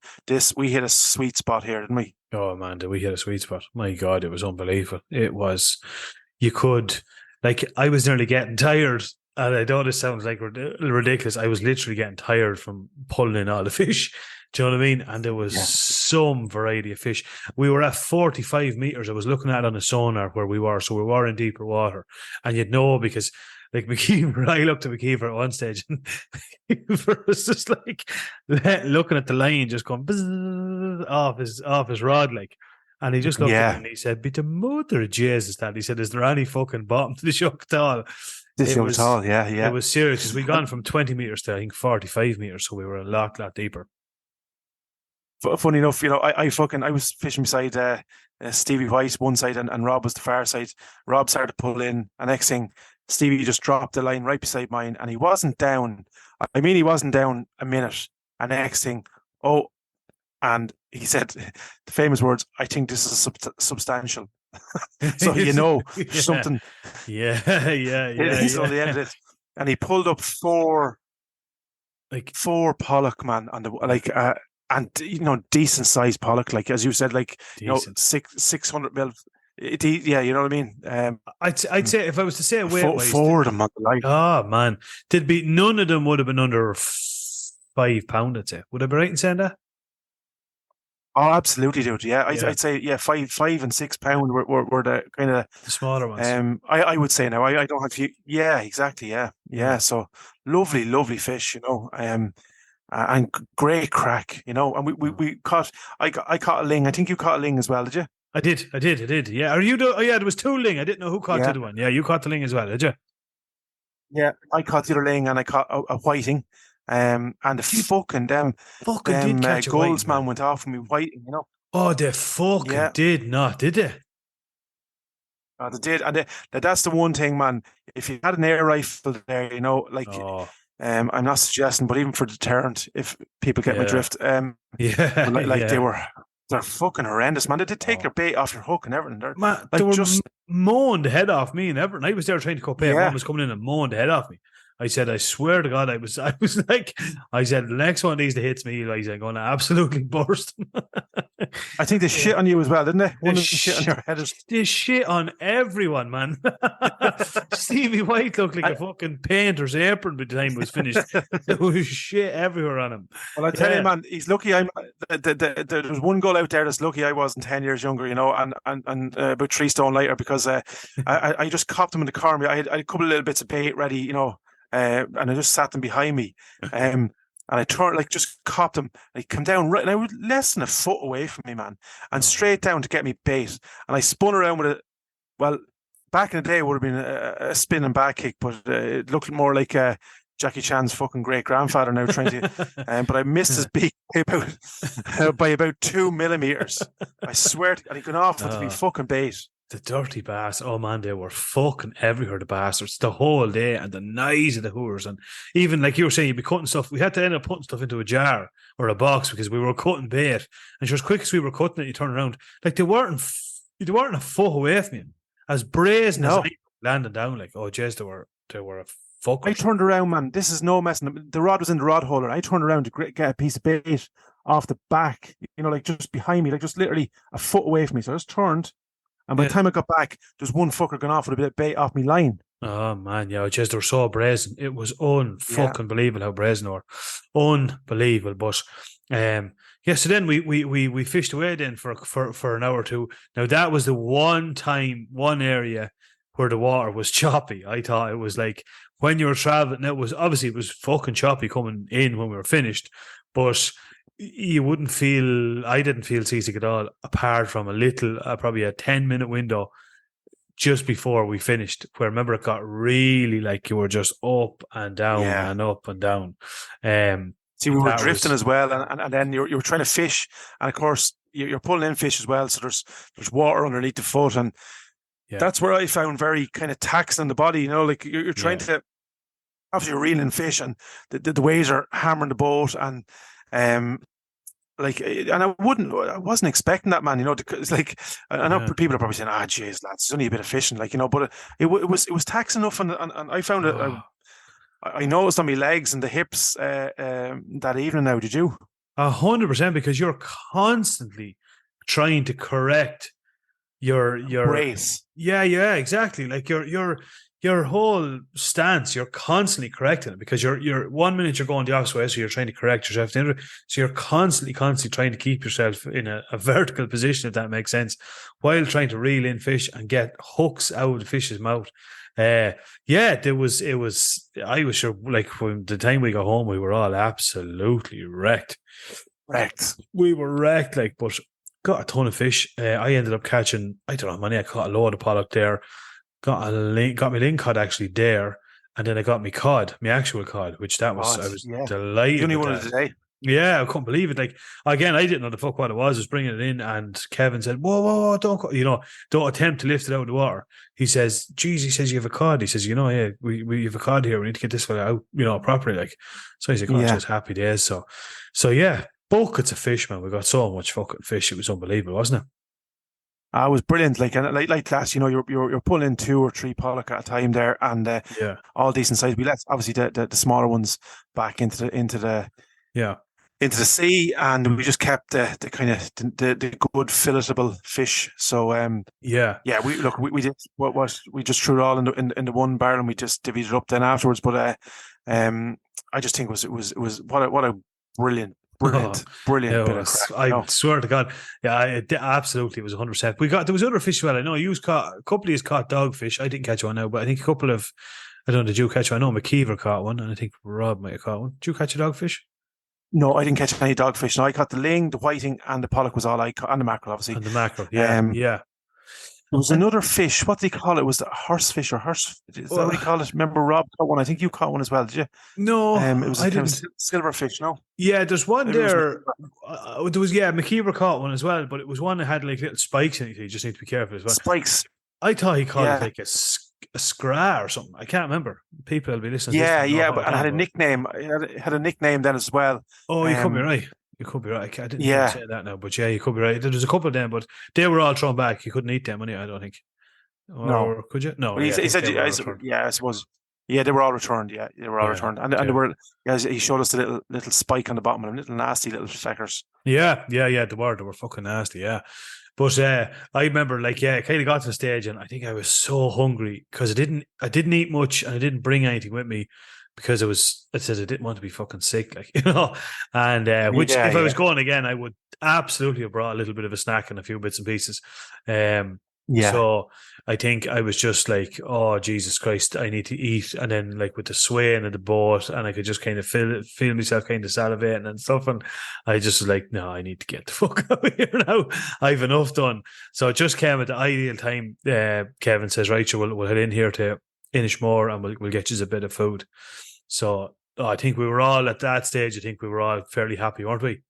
we hit a sweet spot here, didn't we? Oh man, did we hit a sweet spot? My God, it was unbelievable. It was, you could, like, I was nearly getting tired, and I know this sounds like ridiculous. I was literally getting tired from pulling in all the fish. Do you know what I mean? And there was some variety of fish. We were at 45 meters. I was looking at it on the sonar where we were, so we were in deeper water, and you'd know because, like, McKeever, I looked at McKeever at one stage, and McKeever was just like looking at the line, just going off his rod, like, and he just looked at me and he said, "Be the mother of Jesus, Dad." He said, "Is there any fucking bottom to the shock at all?" Yeah. It was serious because we'd gone from 20 meters to, I think, 45 meters, so we were a lot deeper. Funny enough, I was fishing beside Stevie White one side, and Rob was the far side. Rob started to pull in, and next thing, Stevie just dropped the line right beside mine, and he wasn't down. I mean, he wasn't down a minute. And next thing, and he said the famous words, "I think this is substantial." So something. Yeah. So the end of it, and he pulled up four pollock, man, on the and decent sized pollock, like as you said, like decent. 600 mil. Yeah, you know what I mean. I'd say if I was to say a weight, four of them on the line. Oh man, none of them would have been under 5 pound. I'd say. Would I be right in saying that? Oh, absolutely, dude. Yeah, I'd say 5 and 6 pound were the kind of the smaller ones. I would say now. I don't have few. Yeah, exactly. Yeah. So lovely fish, and great crack, and we caught. I caught a ling. I think you caught a ling as well, did you? I did. Yeah. Are you? There was 2 ling. I didn't know who caught the other one. Yeah, you caught the ling as well, did you? Yeah, I caught the other ling, and I caught a whiting. And the fucking did catch a goals, whiting, man, went off from me whiting, Oh, they fucking did not, did they? Oh, they did, and that's the one thing, man. If you had an air rifle there, I'm not suggesting, but even for deterrent, if people get my drift, they're fucking horrendous, man. They did take your bait off your hook and everything. They were just mowing the head off me and everything. I was there trying to cut bait. Mom was coming in and mowing the head off me. I said, I swear to God, I was like, I said, the next one of these that hits me, like, I'm going to absolutely burst. I think they shit on you as well, didn't they? One of them shit on your head. They shit on everyone, man. Stevie White looked like a fucking painter's apron by the time it was finished. There was shit everywhere on him. Well, I tell you, man, he's lucky. There's one goal out there that's lucky I wasn't 10 years younger, and about 3 stone lighter, because I just copped him in the car. I had a couple of little bits of bait ready, and I just sat them behind me. And I turned, just copped him. I come down right, and I was less than a foot away from me, man, and straight down to get me bait. And I spun around with it. Well, back in the day, it would have been a spin and back kick, but it looked more like Jackie Chan's fucking great grandfather now trying to. But I missed his beak by about 2 millimeters. I swear, and he gone off with me fucking bait. The dirty bass, oh man, they were fucking everywhere, the bastards, the whole day, and the noise of the hoors. And even like you were saying, you'd be cutting stuff. We had to end up putting stuff into a jar or a box because we were cutting bait. And just quick as we were cutting it, you turn around, like they weren't a foot away from him. As brazen as I landing down, like, oh jeez, they were a fuck. I turned around, man. This is no messing. The rod was in the rod holder. I turned around to get a piece of bait off the back, just behind me, like just literally a foot away from me. So I just turned. And by the time I got back, there's one fucker gone off with a bit of bait off me line. Oh man, yeah, just they were so brazen. It was unfucking believable how brazen they were. Unbelievable. But so then we fished away then for an hour or two. Now that was the one area where the water was choppy. I thought it was like when you were traveling, it was fucking choppy coming in when we were finished, but I didn't feel seasick at all, apart from a little, probably a 10-minute window just before we finished, where remember it got really like you were just up and down and up and down. See, we were drifting as well, and then you were trying to fish, and of course you're pulling in fish as well. So there's water underneath the foot, and that's where I found very kind of taxing on the body. Like you're trying to, obviously you're reeling fish, and the waves are hammering the boat, and and I wasn't expecting that, man. It's like I know people are probably saying, "Jeez, lads, it's only a bit of fishing," but it was taxing enough, and I found it. I noticed on my legs and the hips that evening. Now, did you? 100%, because you're constantly trying to correct your race. Yeah, exactly. Like your whole stance, you're constantly correcting it, because you're 1 minute you're going the opposite way, so you're trying to correct yourself. So you're constantly trying to keep yourself in a vertical position, if that makes sense, while trying to reel in fish and get hooks out of the fish's mouth. I was sure, like, from the time we got home, we were all absolutely wrecked. We were wrecked, like, but got a ton of fish. I ended up catching, I don't know how many, I caught a load of pollock there. Got my ling cod actually there, and then I got my cod, my actual cod, which I was delighted. You only wanted today. Yeah, I couldn't believe it. Like, again, I didn't know the fuck what it was. I was bringing it in, and Kevin said, "Whoa, don't attempt to lift it out of the water." He says, "Geez," he says, "you have a cod." He says, we have a cod here. We need to get this one out, properly. Like, so he's like, just happy days. So yeah, buckets of fish, man. We got so much fucking fish. It was unbelievable, wasn't it? It was brilliant. Like that, you're pulling in 2 or 3 pollock at a time there, and all decent size. We let obviously the smaller ones back into the sea, and we just kept the kind of the good filletable fish. So we did what we just threw it all in the one barrel, and we just divvied it up then afterwards. But I just think it was what a brilliant bit of crack. I swear to God, it absolutely was 100%. There was other fish as well. I know a couple of you caught dogfish. I didn't catch one now, but I think a couple of, I don't know, did you catch one? I know McKeever caught one, and I think Rob might have caught one. Did you catch a dogfish? No, I didn't catch any dogfish. No, I caught the ling, the whiting, and the pollock was all I caught, and the mackerel, obviously. And the mackerel, yeah. There was another fish. What do you call it? Was it horsefish or horse? Is that what you call it? Remember, Rob caught one. I think you caught one as well, did you? No, it was silverfish. No. Yeah, there's one there. There was McKeever caught one as well, but it was one that had like little spikes in it. You just need to be careful as well. Spikes. I thought he called it like a scra or something. I can't remember. People will be listening. But I had a nickname. It had a nickname then as well. Oh, you could be right. You could be right. I didn't say that now, but you could be right. There's a couple of them, but they were all thrown back. You couldn't eat them anyway, I don't think. Or could you? No. Well, he said, I suppose. Yeah, they were all returned. Yeah, they were all returned, and they were. He showed us the little spike on the bottom of them, little nasty little feckers. Yeah. They were fucking nasty. Yeah. But I remember, like, it kind of got to the stage, and I think I was so hungry because I didn't eat much, and I didn't bring anything with me because I said I didn't want to be fucking sick, like, and if I was going again, I would absolutely have brought a little bit of a snack and a few bits and pieces. So I think I was just like, oh, Jesus Christ, I need to eat. And then, like, with the swaying of the boat, and I could just kind of feel myself kind of salivating and stuff. And I just was like, no, I need to get the fuck out of here now. I've enough done. So it just came at the ideal time. Kevin says, right, so we'll head in here to Inishmore, and we'll get you a bit of food. So I think we were all at that stage. I think we were all fairly happy, weren't we?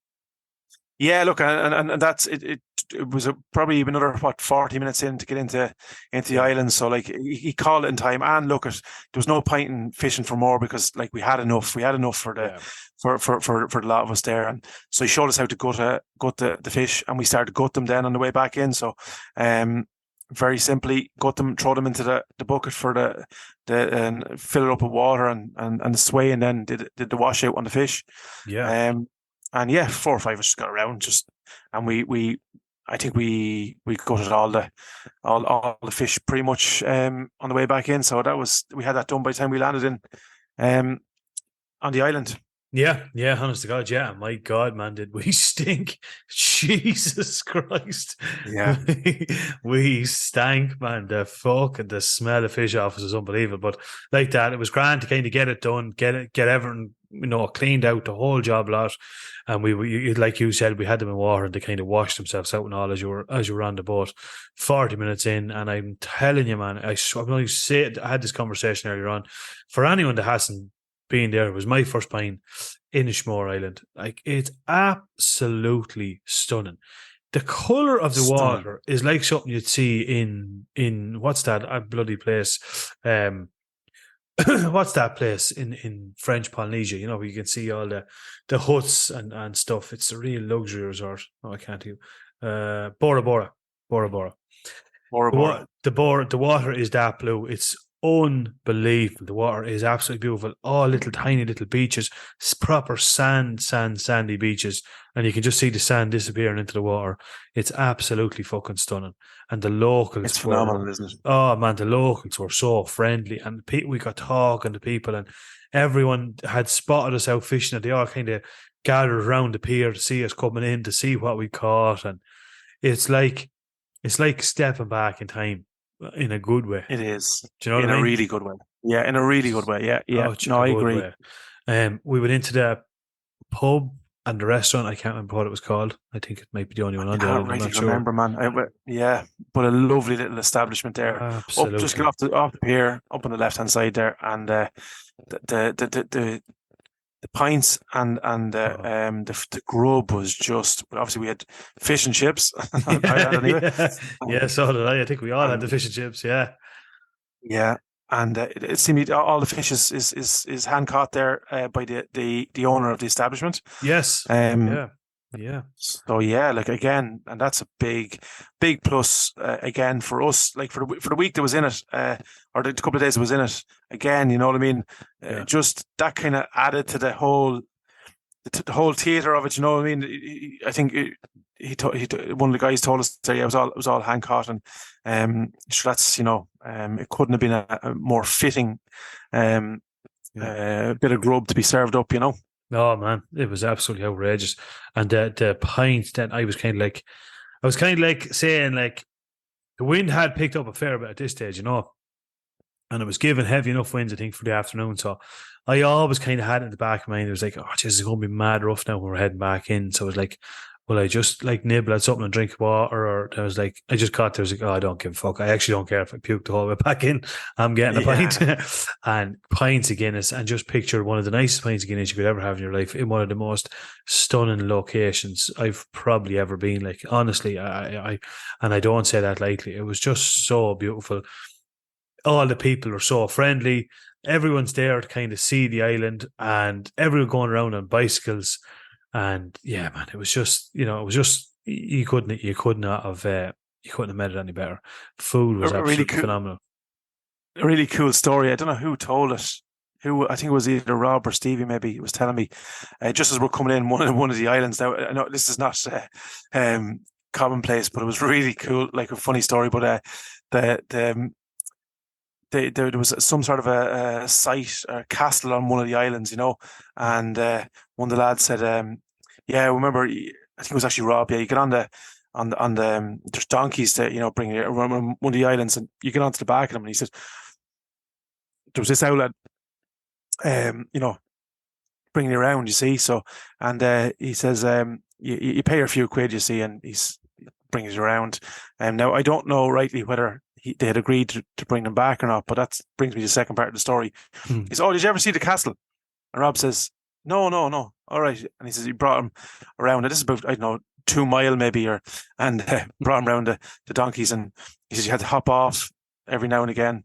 Yeah, look, and that's it. It was probably another 40 minutes in to get into the island. So, like, he called it in time. And look, there was no point in fishing for more because, like, we had enough. We had enough for the for the lot of us there. And so he showed us how to gut the fish, and we started to gut them then on the way back in. So, very simply, gut them, throw them into the bucket for and fill it up with water and sway, and then did the wash out on the fish. Yeah. And 4 or 5 of us just got around and I think we gutted all the fish pretty much on the way back in. So we had that done by the time we landed in on the island. Yeah, yeah, honest to God, yeah. My God, man, did we stink? Jesus Christ. Yeah. We stank, man. The smell of fish off us is unbelievable. But like that, it was grand to kind of get it done, get everything, cleaned out, the whole job lot. And like you said, we had them in water and they kind of washed themselves out and all as you were on the boat. 40 minutes in, and I'm telling you, man, I had this conversation earlier on. For anyone that hasn't being there, it was my first time in Ishmore Island. Like, it's absolutely stunning. The colour of the water is like something you'd see in what's that bloody place? What's that place in French Polynesia? Where you can see all the huts and stuff. It's a real luxury resort. Oh, I can't do. Bora Bora. Bora Bora. Bora Bora. The water is that blue. It's unbelievable. The water is absolutely beautiful. All little tiny little beaches, proper sandy beaches, and you can just see the sand disappearing into the water. It's absolutely fucking stunning. And the locals, it's phenomenal, isn't it? Oh man, the locals were so friendly, and we got talking to people, and everyone had spotted us out fishing, and they all kind of gathered around the pier to see us coming in, to see what we caught, and it's like stepping back in time. In a good way. It is. Do you know what I mean? In a really good way. Yeah, in a really good way. Yeah, yeah. Oh, I agree. We went into the pub and the restaurant. I can't remember what it was called. I think it might be the only one on there. I can't really remember, man. Yeah, but a lovely little establishment there. Absolutely. Just get off the pier, up on the left-hand side there, and the pints and the grub was just, obviously we had fish and chips. Yeah, so did I. I think we all had the fish and chips. Yeah, and it seemed all the fish is hand caught there by the owner of the establishment. Yes. Yeah. So yeah, like again, and that's a big plus again for us. Like for the week that was in it, or the couple of days that was in it. Again, you know what I mean. Just that kind of added to the whole theatre of it. You know what I mean. I think one of the guys told us that it was all hand caught, and so that's it couldn't have been a more fitting bit of grub to be served up. Oh man, it was absolutely outrageous. And the pint, then I was kind of like saying, like, the wind had picked up a fair bit at this stage, and it was giving heavy enough winds, I think, for the afternoon. So I always kind of had it in the back of my mind. It was like, oh, this is going to be mad rough now when we're heading back in. So I was like, will I just like nibble at something and drink water? Or I was like, I just got there, I was like, oh, I don't give a fuck. I actually don't care if I puke the whole way back in. I'm getting a pint. And pints of Guinness, and just picture one of the nicest pints of Guinness you could ever have in your life in one of the most stunning locations I've probably ever been. Like, honestly, I don't say that lightly. It was just so beautiful. All the people are so friendly. Everyone's there to kind of see the island, and everyone going around on bicycles. And yeah, man, it was just, you couldn't have made it any better. Food was absolutely phenomenal. A really cool story. I don't know who told us. I think it was either Rob or Stevie. Maybe was telling me just as we're coming in one of the islands. Now, I know this is not commonplace, but it was really cool, like a funny story. But there was some sort of a site or castle on one of the islands, and one of the lads said, "Yeah, remember, I think it was actually Rob. Yeah, you get on the there's donkeys that bring you around one of the islands, and you get onto the back of them." And he said, "There was this outlet, bringing you around, you see." So, and he says, "You pay her a few quid, you see," and he's bringing you around. Now I don't know rightly whether they had agreed to bring them back or not, but that brings me to the second part of the story. He says, "Oh, did you ever see the castle?" And Rob says, No. All right. And he says he brought him around. And this is about, I don't know, 2 mile maybe, and brought him around the donkeys. And he says you had to hop off every now and again,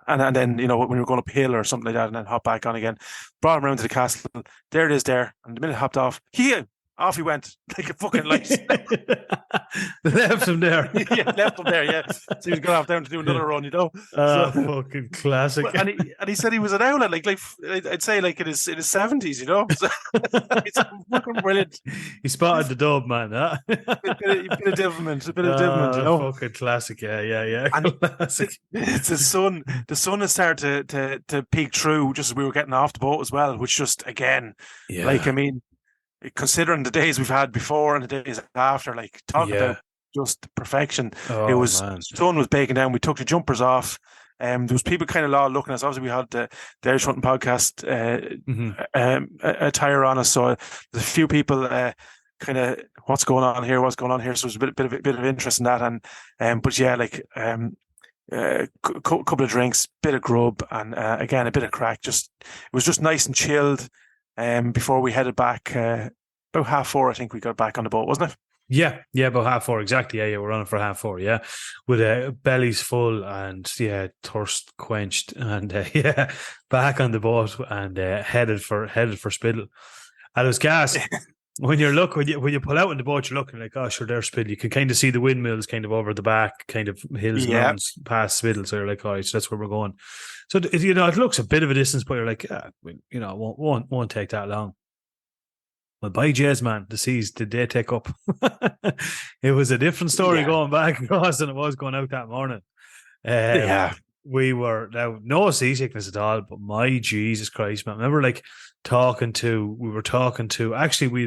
and then when you were going uphill or something like that, and then hop back on again. Brought him around to the castle. There it is there. And the minute he hopped off, he off he went like a fucking light. Left him there. Yeah, left him there. Yeah, so he was going off down to do another run, Fucking classic. And he said he was an owlet, like I'd say like in his 70s, So it's fucking brilliant. He spotted the dub, man. Huh? a bit of devilment, Fucking classic, yeah. And Classic. It's the sun. The sun has started to peek through just as we were getting off the boat as well, which just again, like I mean, considering the days we've had before and the days after, like talk about just perfection. It was the sun was baking down. We took the jumpers off. There was people kind of looking at us. Obviously, we had the Irish Hunting Podcast attire on us, so there's a few people kind of what's going on here. So there's a bit of interest in that, but yeah, like couple of drinks, bit of grub, and again a bit of crack. It was just nice and chilled. Before we headed back, about 4:30, I think we got back on the boat, wasn't it? Yeah, about 4:30 exactly. Yeah, we're on it for 4:30. Yeah, with bellies full and thirst quenched, and back on the boat and headed for Spiddle. And it was gas. When you pull out in the boat, you're looking like, oh, sure, there's Spiddle. You can kind of see the windmills kind of over the back, kind of hills and mountains past Spiddle. So you're like, all right, so that's where we're going. So it looks a bit of a distance, but you're like, it won't take that long. Well, by Jez, man, the seas, did they take up? It was a different story going back across than it was going out that morning. We were now no seasickness at all, but my Jesus Christ, man! I remember we'd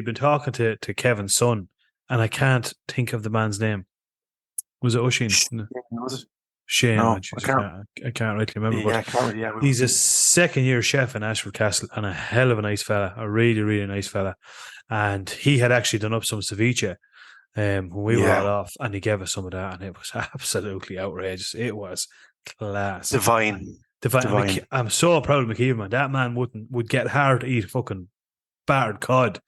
been talking to Kevin's son, and I can't think of the man's name. Was it Oisin? Was it? Shane. No, I can't rightly remember. He's a second-year chef in Ashford Castle, and a hell of a nice fella, a really, really nice fella. And he had actually done up some ceviche when we were all off, and he gave us some of that, and it was absolutely outrageous. It was class, divine. I'm so proud of McKeever, man. That man would get hard to eat fucking battered cod,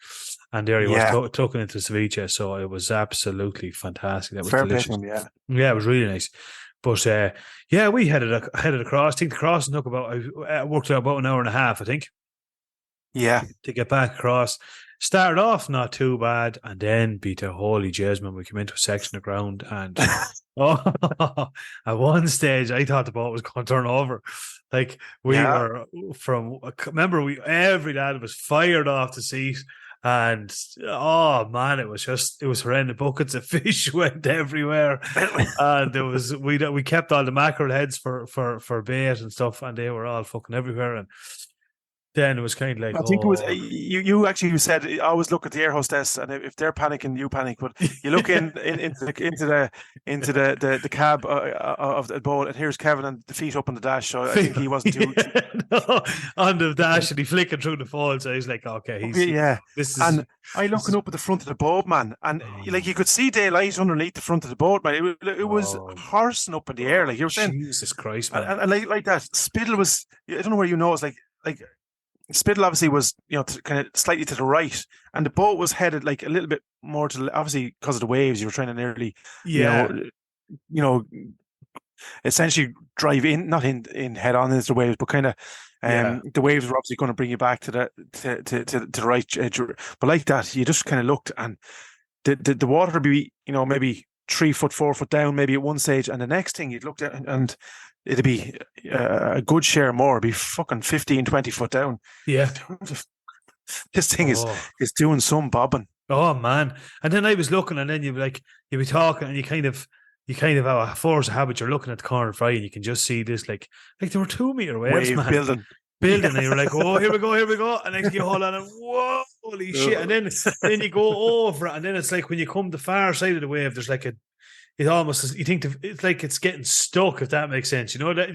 and there he was tucking into ceviche. So it was absolutely fantastic. That was delicious. It was really nice. But we headed across. I think the crossing took worked out about an hour and a half, I think. Yeah, to get back across. Started off not too bad, and then beat a holy Jasmine. We came into a section of ground, and at one stage I thought the boat was going to turn over. Like were every lad was fired off the seat. And oh man, it was horrendous. Buckets of fish went everywhere, and we kept all the mackerel heads for bait and stuff, and they were all fucking everywhere. And then it was kind of like I think it was you said always look at the air hostess, and if they're panicking, you panic. But you look into the cab of the boat, and here's Kevin and the feet up on the dash. So I think he wasn't too on the dash, and he flicking through the fall. So he's like, okay, this is. And I looking up at the front of the boat, man, and like you could see daylight underneath the front of the boat, man. It was horsing up in the air, like you were saying. Jesus Christ, man. And like that, Spiddle was. I don't know where it's like. Spiddle obviously was, kind of slightly to the right, and the boat was headed like a little bit more to obviously because of the waves. You were trying to nearly, essentially drive in, not in head on into the waves, but kind of, the waves were obviously going to bring you back to the right edge. But like that, you just kind of looked, and the water would be, maybe 3 foot, 4 foot down, maybe at one stage, and the next thing you'd look at and it'd be a good share more. It'd be fucking 15, 20 foot down. Yeah. This thing is doing some bobbing. Oh man. And then I was looking, and then you'd be talking, and you kind of have a force of habit. You're looking at the corner fry, and you can just see this like they were 2 meter waves, man. Building, and you're like, oh, here we go. And then you hold on, and whoa, holy shit. And then you go over it, and then it's like when you come the far side of the wave, there's like it almost, you think it's like it's getting stuck, if that makes sense. You know that?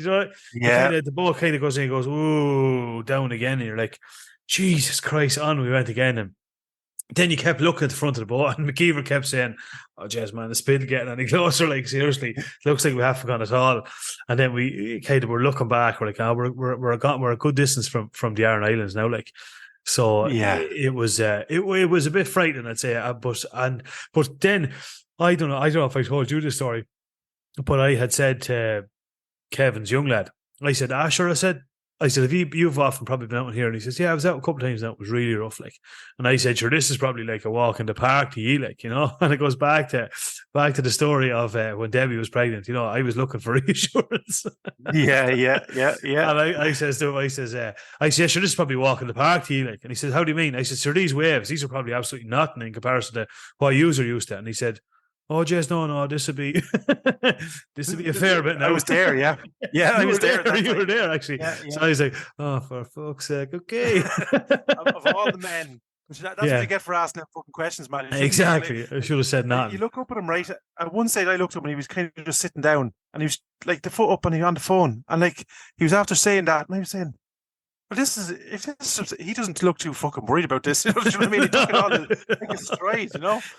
Yeah. The boat kind of goes in and goes, ooh, down again. And you're like, Jesus Christ, on we went again. And then you kept looking at the front of the boat, and McKeever kept saying, oh, Jez, man, the Spiddle getting any closer. Like, seriously, it looks like we haven't gone at all. And then we kind of were looking back. We're like, we're a good distance from the Aran Islands now. Like, so it was a bit frightening, I'd say. But then, I don't know if I told you this story, but I had said to Kevin's young lad, I said, sure, I said, I said, you've often probably been out here? And he says, yeah, I was out a couple of times now. It was really rough, like. And I said, sure, this is probably like a walk in the park to you, like, And it goes back to the story of when Debbie was pregnant. I was looking for reassurance. Yeah. And I says to him, I said, sure, this is probably a walk in the park to you, like. And he says, how do you mean? I said, sure, these waves, these are probably absolutely nothing in comparison to what you are used to. And he said, oh, Jess, no, this would be a fair bit now. I was there, yeah. Yeah, I was there. You were there, actually. Yeah. So I was like, oh, for fuck's sake, okay. of all the men, that's what you get for asking them fucking questions, man. Exactly. I should have said nothing. You look up at him, right? At one side, I looked up and he was kind of just sitting down and he was like the foot up and he was on the phone. And like, he was after saying that and I was saying, well, he doesn't look too fucking worried about this. You know what I mean? He took it all in his stride,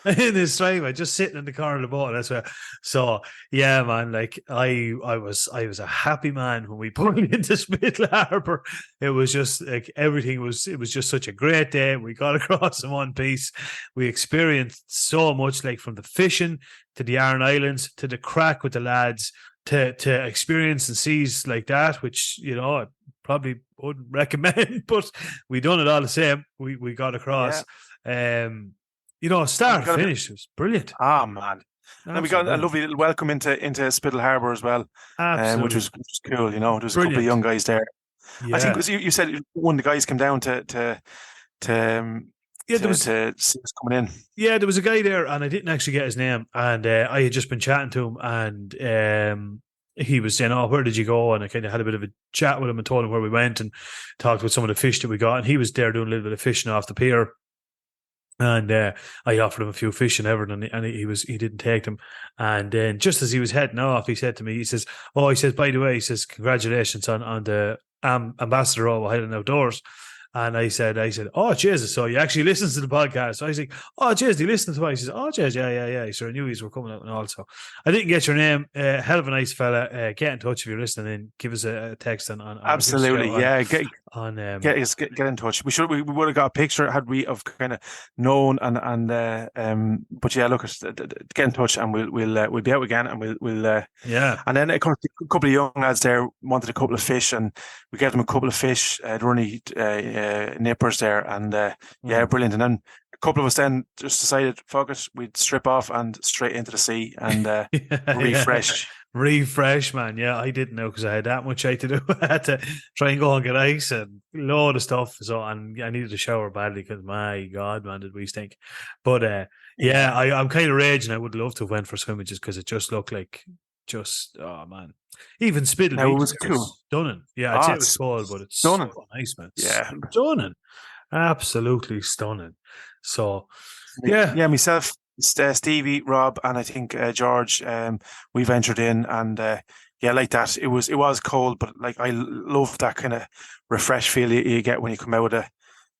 In his stride, man, just sitting in the corner of the boat. That's where. So yeah, man, like I was a happy man when we pulled into Spittle Harbour. It was just like everything was. It was just such a great day. We got across in one piece. We experienced so much, like from the fishing to the Aran Islands to the crack with the lads to experience and seas like that, which probably wouldn't recommend, but we done it all the same. We got across. Start finish, it was brilliant. Ah, man. And we got a lovely little welcome into Spittle Harbour as well, which was cool. There was brilliant. A couple of young guys there. Yeah. I think it was, you said one of the guys came down to see us coming in. Yeah, there was a guy there, and I didn't actually get his name, and I had just been chatting to him, and he was saying, "Oh, where did you go?" And I kind of had a bit of a chat with him and told him where we went and talked about some of the fish that we got. And he was there doing a little bit of fishing off the pier. And I offered him a few fish and everything, and he didn't take them. And then just as he was heading off, he said to me, he says, by the way, he says, congratulations on the ambassador of Highland Outdoors. And I said, oh, Jesus, so you actually listen to the podcast? So I was like, oh, Jesus, do you listen to it? He says, oh, Jesus, yeah. So I knew you were coming out and also. I didn't get your name. Hell of a nice fella. Get in touch if you're listening in. Give us a text on absolutely, yeah. Get in touch. We would have got a picture had we of kind of known but yeah, look, get in touch and we'll be out again and we'll yeah. And then a couple of young lads there wanted a couple of fish and we gave them a couple of fish. There were only nippers there and brilliant. And then a couple of us then just decided, fuck it, we'd strip off and straight into the sea and refresh. Refresh, man. Yeah, I didn't know because I had that much to do. I had to try and go and get ice and a load of stuff. So, and I needed a shower badly because my God, man, did we stink. But I'm kind of raging. I would love to have went for scrimmages because it just looked like oh man. Even Spittle Beach was cool. Stunning. Yeah, I'd say it was cold, but it's stunning. So nice, man. Yeah, stunning. Absolutely stunning. So, yeah, myself, Stevie, Rob, and I think George, we ventured in, and like that. It was cold, but like I love that kind of refresh feel you get when you come out of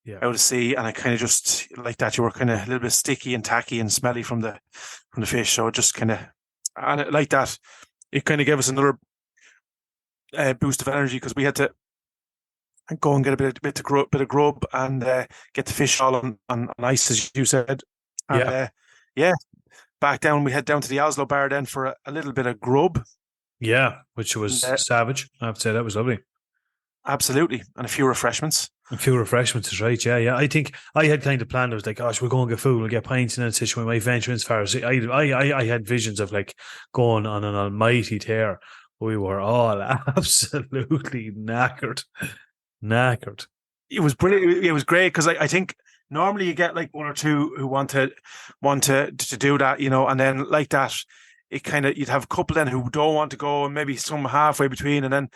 the sea, and I kind of just like that. You were kind of a little bit sticky and tacky and smelly from the fish, so it just kind of, and like that, it kind of gave us another boost of energy because we had to go and get a bit of grub and get the fish all on ice, as you said. And, back down. We head down to the Oslo bar then for a little bit of grub. Yeah, which was savage. I have to say that was lovely. Absolutely, and a few refreshments. Is right. Yeah. I think I had kind of planned. I was like, gosh, we're going to get food, we'll get pints, and then situation we might venture as far as I had visions of like going on an almighty tear. We were all absolutely knackered. It was brilliant. It was great because I think normally you get like one or two who want to do that, and then like that, it kind of, you'd have a couple then who don't want to go, and maybe some halfway between, and then.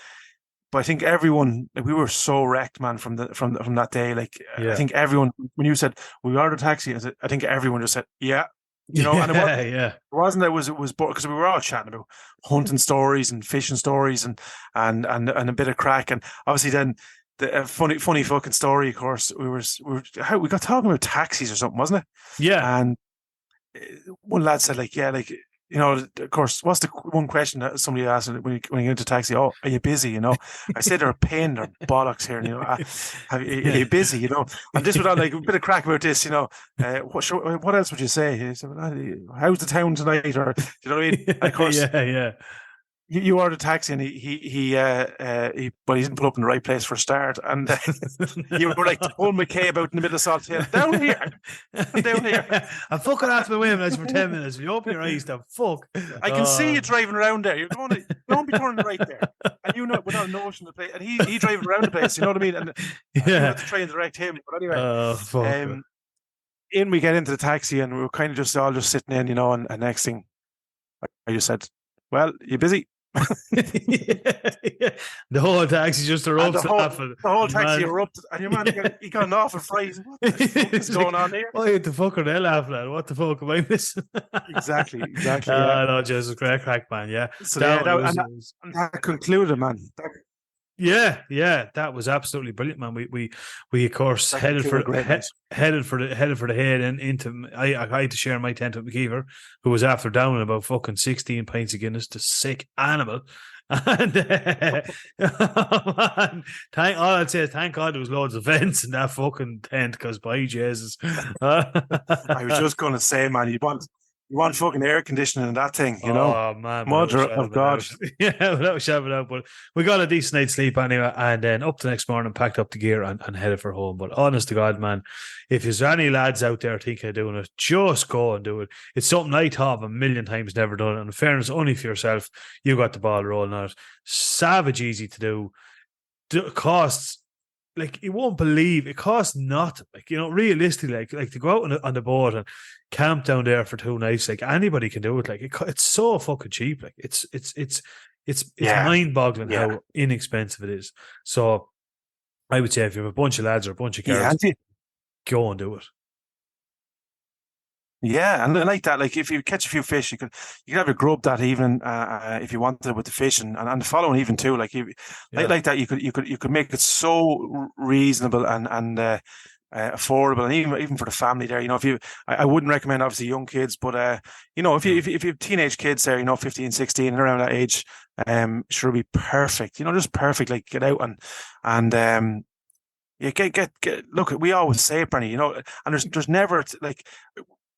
But I think everyone, we were so wrecked, man, from that day. Like I think everyone, when you said we ordered a taxi, I think everyone just said, yeah. And it wasn't that it was because we were all chatting about hunting stories and fishing stories and a bit of crack, and obviously then the funny fucking story. Of course, we got talking about taxis or something, wasn't it? Yeah. And one lad said of course, what's the one question that somebody asked when you get into a taxi? Oh, are you busy? I say they're a pain, they're bollocks here. Are you busy? And this without like a bit of crack about this. What else would you say? He said, how's the town tonight? Or you know what I mean? And of course, yeah. You ordered a taxi and but he didn't pull up in the right place for a start. And you were like pulling McKay about in the middle of Saltail. Down here. Down here. I'm fucking off my way for 10 minutes. You open your eyes, the fuck. I can see you driving around there. You're going to, don't be turning right there. And you know, without a notion of the place. And he driving around the place, you know what I mean? And you have to try and direct him. But anyway, in we get into the taxi and we were kind of all just sitting in, you know, and next thing I just said, well, you busy? The whole taxi just erupted. The whole taxi erupted, and your man he got off and fries. What the fuck is going on here? What the fuck are they laughing at? What the fuck am I missing? Exactly. No, Jesus, crack, man. Yeah. So that concluded, man. That was absolutely brilliant, man. We of course headed for the head and into. I had to share my tent with McKeever, who was after downing about fucking 16 pints of Guinness, the sick animal. And all I'd say is thank God there was loads of vents in that fucking tent, because by Jesus, I was just going to say, man, you want fucking air conditioning in that thing, you know? Oh man, mother of God! Yeah, without shoving out. But we got a decent night's sleep anyway, and then up the next morning, packed up the gear and headed for home. But honest to God, man, if there's any lads out there thinking of doing it, just go and do it. It's something I thought of a million times, never done it. And in fairness, only for yourself, you got the ball rolling on it. Savage easy to do. Costs. Like, you won't believe it costs nothing. Like, you know, realistically, like to go out on the boat and camp down there for 2 nights, like anybody can do it. Like, it's so fucking cheap. Like, it's mind-boggling how inexpensive it is. So I would say if you have a bunch of lads or a bunch of girls, go and do it. Yeah, and like that, like if you catch a few fish, you could have a grub that evening if you wanted with the fish, and the following evening too. Like like that, you could make it so reasonable and affordable, and even for the family there. You know, I wouldn't recommend obviously young kids, but you know, if you have teenage kids there, you know, 15, 16 and around that age, sure be perfect. You know, just perfect. Like get out and yeah, get look. We always say, Brenny, you know, and there's never like.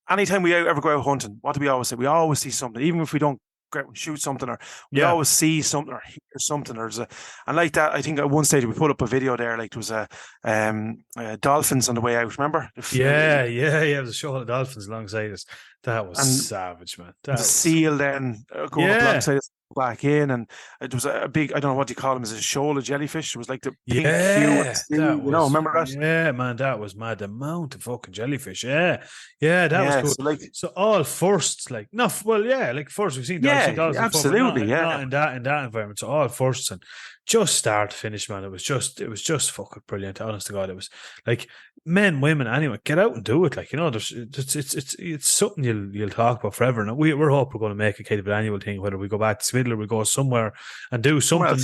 Anytime we ever go out hunting, what do we always say? We always see something, even if we don't go out and shoot something, or we always see something or hear something. And like that, I think at one stage we put up a video there, like there was a dolphins on the way out. Remember? Yeah. There was a show of dolphins alongside us. That was savage, man. The seal then going alongside us back in, and it was a big, I don't know what you call them, is a shoal of jellyfish. It was like the pink hue. You know, remember that? Yeah, man, that was mad. The amount of fucking jellyfish. Yeah, that was cool. So all firsts, like like first we've seen dolphins. Absolutely, not in that environment. So all firsts and just start to finish, man. It was just fucking brilliant. Honest to God, it was like men, women, anyway. Get out and do it. Like, you know, it's something you'll talk about forever. And we're hoping we're going to make a kind of an annual thing. Whether we go back to Smiddle or we go somewhere and do something.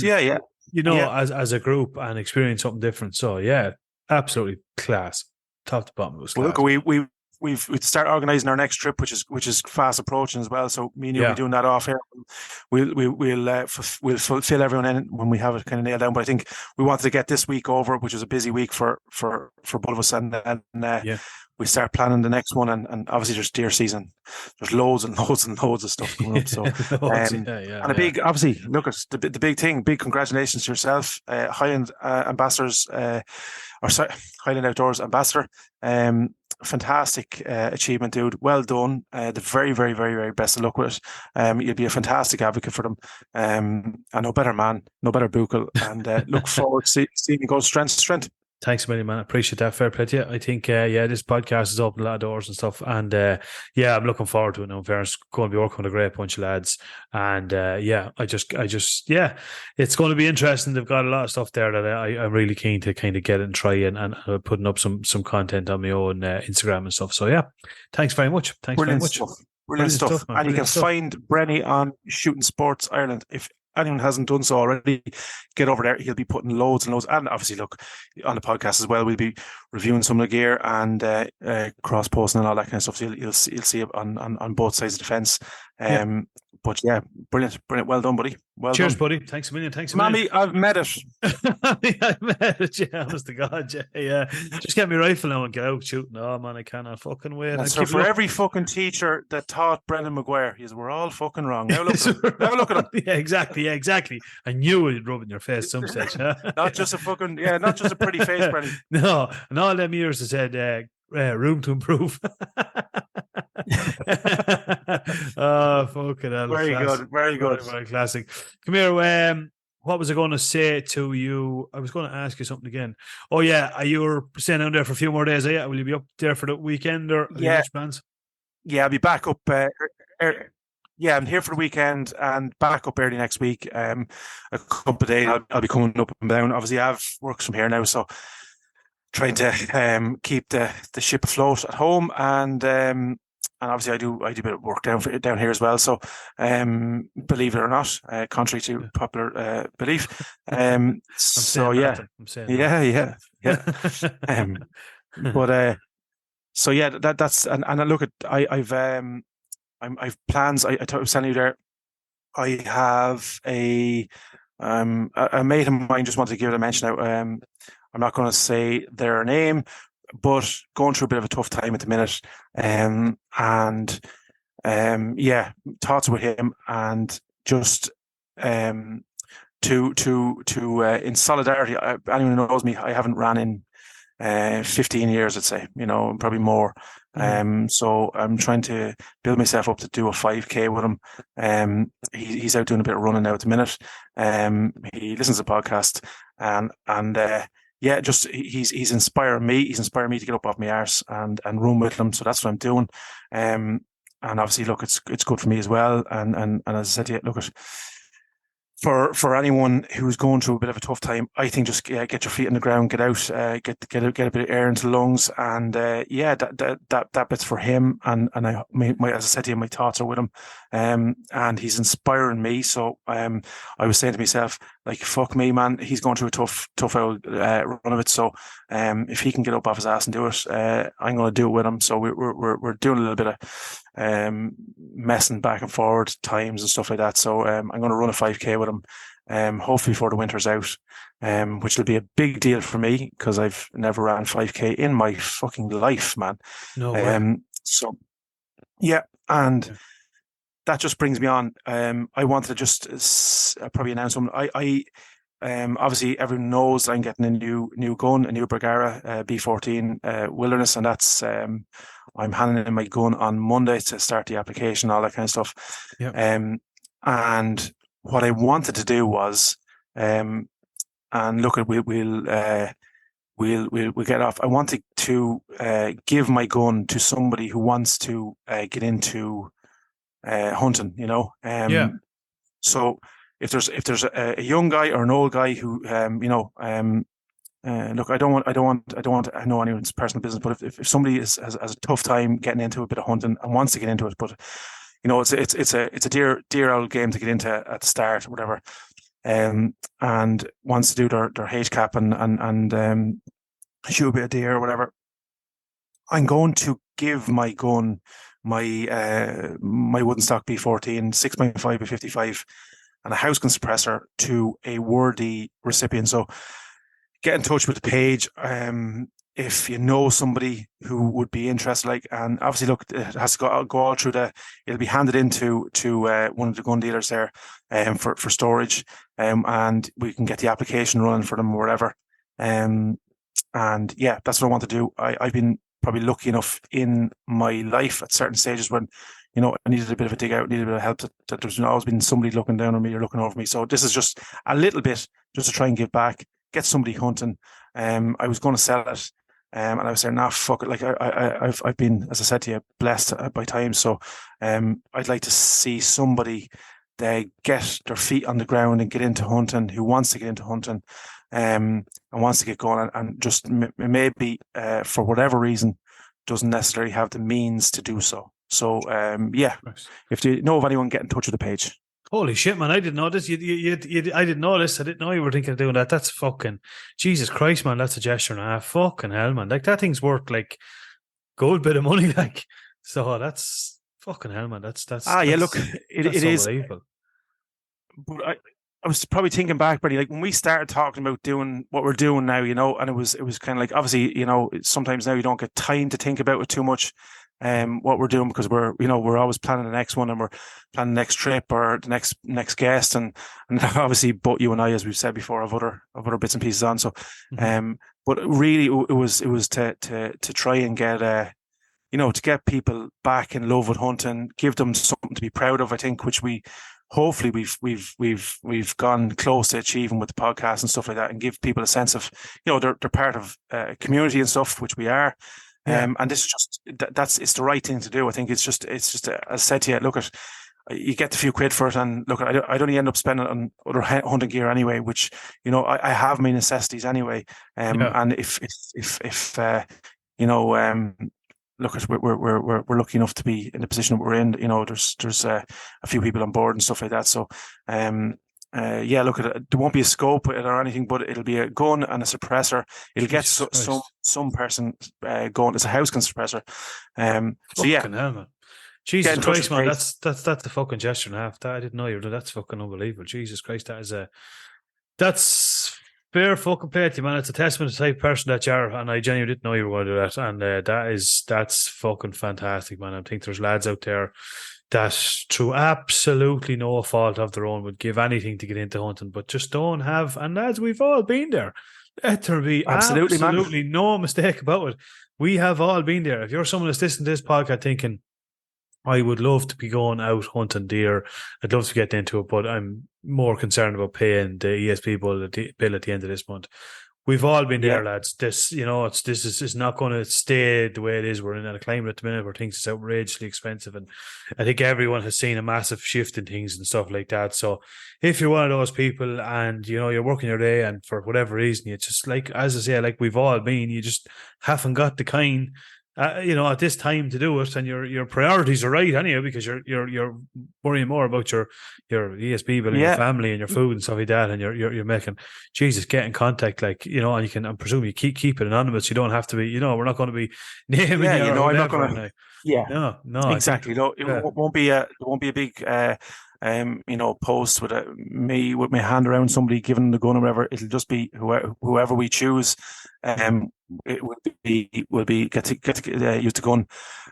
You know, as a group and experience something different. So yeah, absolutely class. Top to bottom, it was class. Well, look, we'd start organising our next trip, which is fast approaching as well. So me and you will be doing that off here. We'll fill everyone in when we have it kind of nailed down. But I think we wanted to get this week over, which was a busy week for both of us, and we start planning the next one. And obviously there's deer season. There's loads and loads and loads of stuff coming up. So and a big, obviously, look at the big thing. Big congratulations to yourself, Highland ambassadors, Highland Outdoors ambassador. Fantastic achievement, dude. Well done. The very, very, very, very best of luck with it. You'll be a fantastic advocate for them. And no better man, no better buckle. And look forward to seeing you go strength to strength. Thanks a million, man. I appreciate that. Fair play to you. I think, this podcast has opened a lot of doors and stuff. And I'm looking forward to it now. Fairness, going to be working with a great bunch of lads. And I just, it's going to be interesting. They've got a lot of stuff there that I'm really keen to kind of get and try and putting up some content on my own Instagram and stuff. So yeah, thanks very much. Brilliant stuff. And you can find Brenny on Shooting Sports Ireland. If anyone hasn't done so already, get over there. He'll be putting loads and loads, and obviously look on the podcast as well, we'll be reviewing some of the gear and cross posting and all that kind of stuff, so you'll see it on both sides of the fence. But But yeah, brilliant. Well done, buddy. Well Cheers, done. buddy. Thanks a million. Mammy, I've met it. I've met it, yeah, honest to God, yeah. Just get me rifle now and get out shooting. Oh, man, I cannot fucking wait. So for every fucking teacher that taught Brendan Maguire, we're all fucking wrong. Now look at him. Have a look at him. Yeah, exactly. I knew it'd rub in your face some stage. Not just a pretty face, Brendan. No, and all them years I said, room to improve. Oh, fucking hell. Very good. Very classic. Come here. What was I going to say to you? I was going to ask you something again. Oh, yeah. You were staying down there for a few more days, are you? Will you be up there for the weekend or yeah. plans? Yeah, I'll be back up. Yeah, I'm here for the weekend and back up early next week. A couple of days, I'll be coming up and down. Obviously, I have works from here now, so trying to keep the ship afloat at home, and obviously I do a bit of work down here as well. So believe it or not, contrary to popular belief, so yeah. But so yeah, that's and look at I've plans. I was telling you there. I have a mate of mine. Just wanted to give it a mention out. I'm not going to say their name, but going through a bit of a tough time at the minute. Yeah, thoughts with him, and just to in solidarity. Anyone who knows me, I haven't ran in 15 years, I'd say, probably more. So I'm trying to build myself up to do a 5K with him. He's out doing a bit of running now at the minute. He listens to the podcast, and yeah, just he's inspiring me. He's inspiring me to get up off my arse and run with him. So that's what I'm doing. And obviously, look, it's good for me as well. And as I said to you, look, for anyone who's going through a bit of a tough time, I think just get your feet on the ground, get out, get a bit of air into the lungs, and that bit's for him. And as I said to you, my thoughts are with him, and he's inspiring me. So I was saying to myself, like, fuck me, man, he's going through a tough old run of it. So if he can get up off his ass and do it, I'm going to do it with him. So we're doing a little bit of messing back and forward times and stuff like that. So I'm going to run a 5K with him, hopefully before the winter's out, which will be a big deal for me because I've never ran 5K in my fucking life, man. No way. So yeah, and that just brings me on. I wanted to just probably announce something. I obviously everyone knows I'm getting a new gun, a new Bergara B14 Wilderness, and that's I'm handing in my gun on Monday to start the application, all that kind of stuff. Yep. And what I wanted to do was, and look, we'll get off. I wanted to give my gun to somebody who wants to get into hunting. Yeah. So if there's a young guy or an old guy who look, I don't want to know anyone's personal business, but if somebody has a tough time getting into a bit of hunting and wants to get into it, but it's a dear old game to get into at the start or whatever, and wants to do their HCAP and shoot a bit of deer or whatever, I'm going to give my gun, my wooden stock B14 6.5 by 55 and a house gun suppressor to a worthy recipient. So get in touch with the page if you know somebody who would be interested. And obviously, look, it has to go all through it'll be handed into one of the gun dealers there for storage, and we can get the application running for them or whatever. And yeah, that's what I want to do. I've been probably lucky enough in my life at certain stages when I needed a bit of a dig out, needed a bit of help, that there's always been somebody looking down on me or looking over me. So this is just a little bit just to try and give back, get somebody hunting. I was going to sell it, and I was saying, nah, fuck it. Like I've been, as I said to you, blessed by time. So I'd like to see somebody they get their feet on the ground and get into hunting, who wants to get into hunting, and wants to get going, and just maybe for whatever reason doesn't necessarily have the means to do so. So yeah, if you know of anyone, get in touch with the page. Holy shit, man! I didn't know this. I didn't know this. I didn't know you were thinking of doing that. That's fucking Jesus Christ, man! That's a gesture and a half. Fucking hell, man! Like that thing's worth like gold bit of money. Like, so that's fucking hell, man. That's yeah. Look, it is. unbelievable. But I was probably thinking back, Brady, like when we started talking about doing what we're doing now, and it was kind of like, obviously, sometimes now you don't get time to think about it too much, what we're doing, because we're always planning the next one, and we're planning the next trip or the next guest, and obviously both you and I, as we've said before, have other bits and pieces on. So, but really it was to try and get to get people back in love with hunting, give them something to be proud of. I think, which hopefully we've gone close to achieving with the podcast and stuff like that, and give people a sense of they're part of a community and stuff, which we are. And this is just it's the right thing to do. I think it's just as I said to you, look at, you get the few quid for it, and look, I'd only end up spending it on other hunting gear anyway, which I have my necessities anyway. And if look, we're lucky enough to be in the position that we're in. There's a few people on board and stuff like that. So, look, there won't be a scope or anything, but it'll be a gun and a suppressor. It'll get some person going. It's a house gun suppressor. Fucking hell, man. Jesus Christ, man, that's the fucking gesture and a half. That I didn't know you were doing. That's fucking unbelievable. Jesus Christ, that's fair fucking play to you, man. It's a testament to the type of person that you are, and I genuinely didn't know you were going to do that. And that's fucking fantastic, man. I think there's lads out there that, through absolutely no fault of their own, would give anything to get into hunting, but just don't have. And lads, we've all been there. Let there be absolutely no mistake about it. We have all been there. If you're someone that's listening to this podcast thinking, I would love to be going out hunting deer, I'd love to get into it, but I'm more concerned about paying the ESP bill at the end of this month. We've all been there, lads. This is not going to stay the way it is. We're in a climate at the minute where things is outrageously expensive, and I think everyone has seen a massive shift in things and stuff like that. So if you're one of those people and you're working your day, and for whatever reason, it's just like, as I say, like we've all been, you just haven't got the kind at this time to do it, and your priorities are right anyway, because you're worrying more about your ESB bill and your family and your food and stuff like that, and you're making, Jesus, get in contact, like, and you can, I'm presuming you keep it anonymous. You don't have to be, we're not going to be naming you. I'm not going to. Yeah, no, exactly. It won't be a big post with me with my hand around somebody giving the gun or whatever. It'll just be whoever we choose. It will be get to use the gun,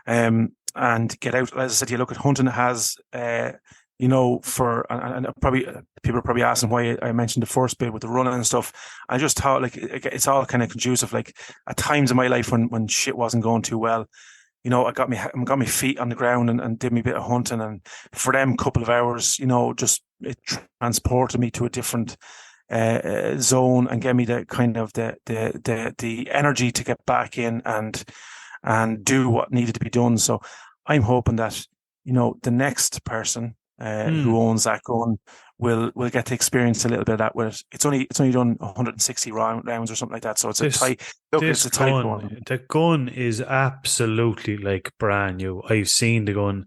and get out. As I said, you look at hunting has and probably people are probably asking why I mentioned the first bit with the running and stuff. I just thought, like, it's all kind of conducive. Like, at times in my life when shit wasn't going too well, I got my feet on the ground and did me bit of hunting, and for them couple of hours, just it transported me to a different zone and gave me the kind of the energy to get back in and do what needed to be done. So I'm hoping that the next person who owns that gun will get to experience a little bit of that with it. It's only done 160 rounds or something like that. So it's a tight gun. The gun is absolutely like brand new. I've seen the gun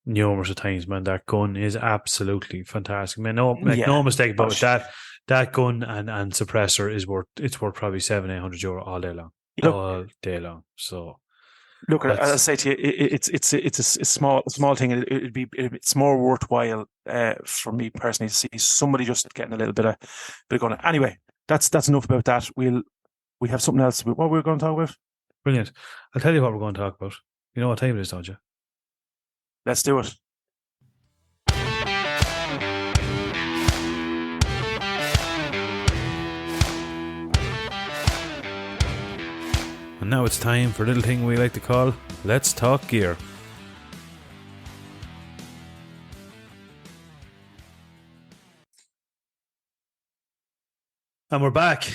numerous of times, man. That gun is absolutely fantastic, man. No mistake about it. That gun and suppressor is worth probably €700-800 all day long. So look, as I say to you, it's a small thing. It's more worthwhile for me personally to see somebody just getting a little bit of going. Anyway, that's enough about that. We have something else. What we're going to talk about? Brilliant. I'll tell you what we're going to talk about. You know what time it is, don't you? Let's do it. And now it's time for a little thing we like to call Let's Talk Gear. And we're back.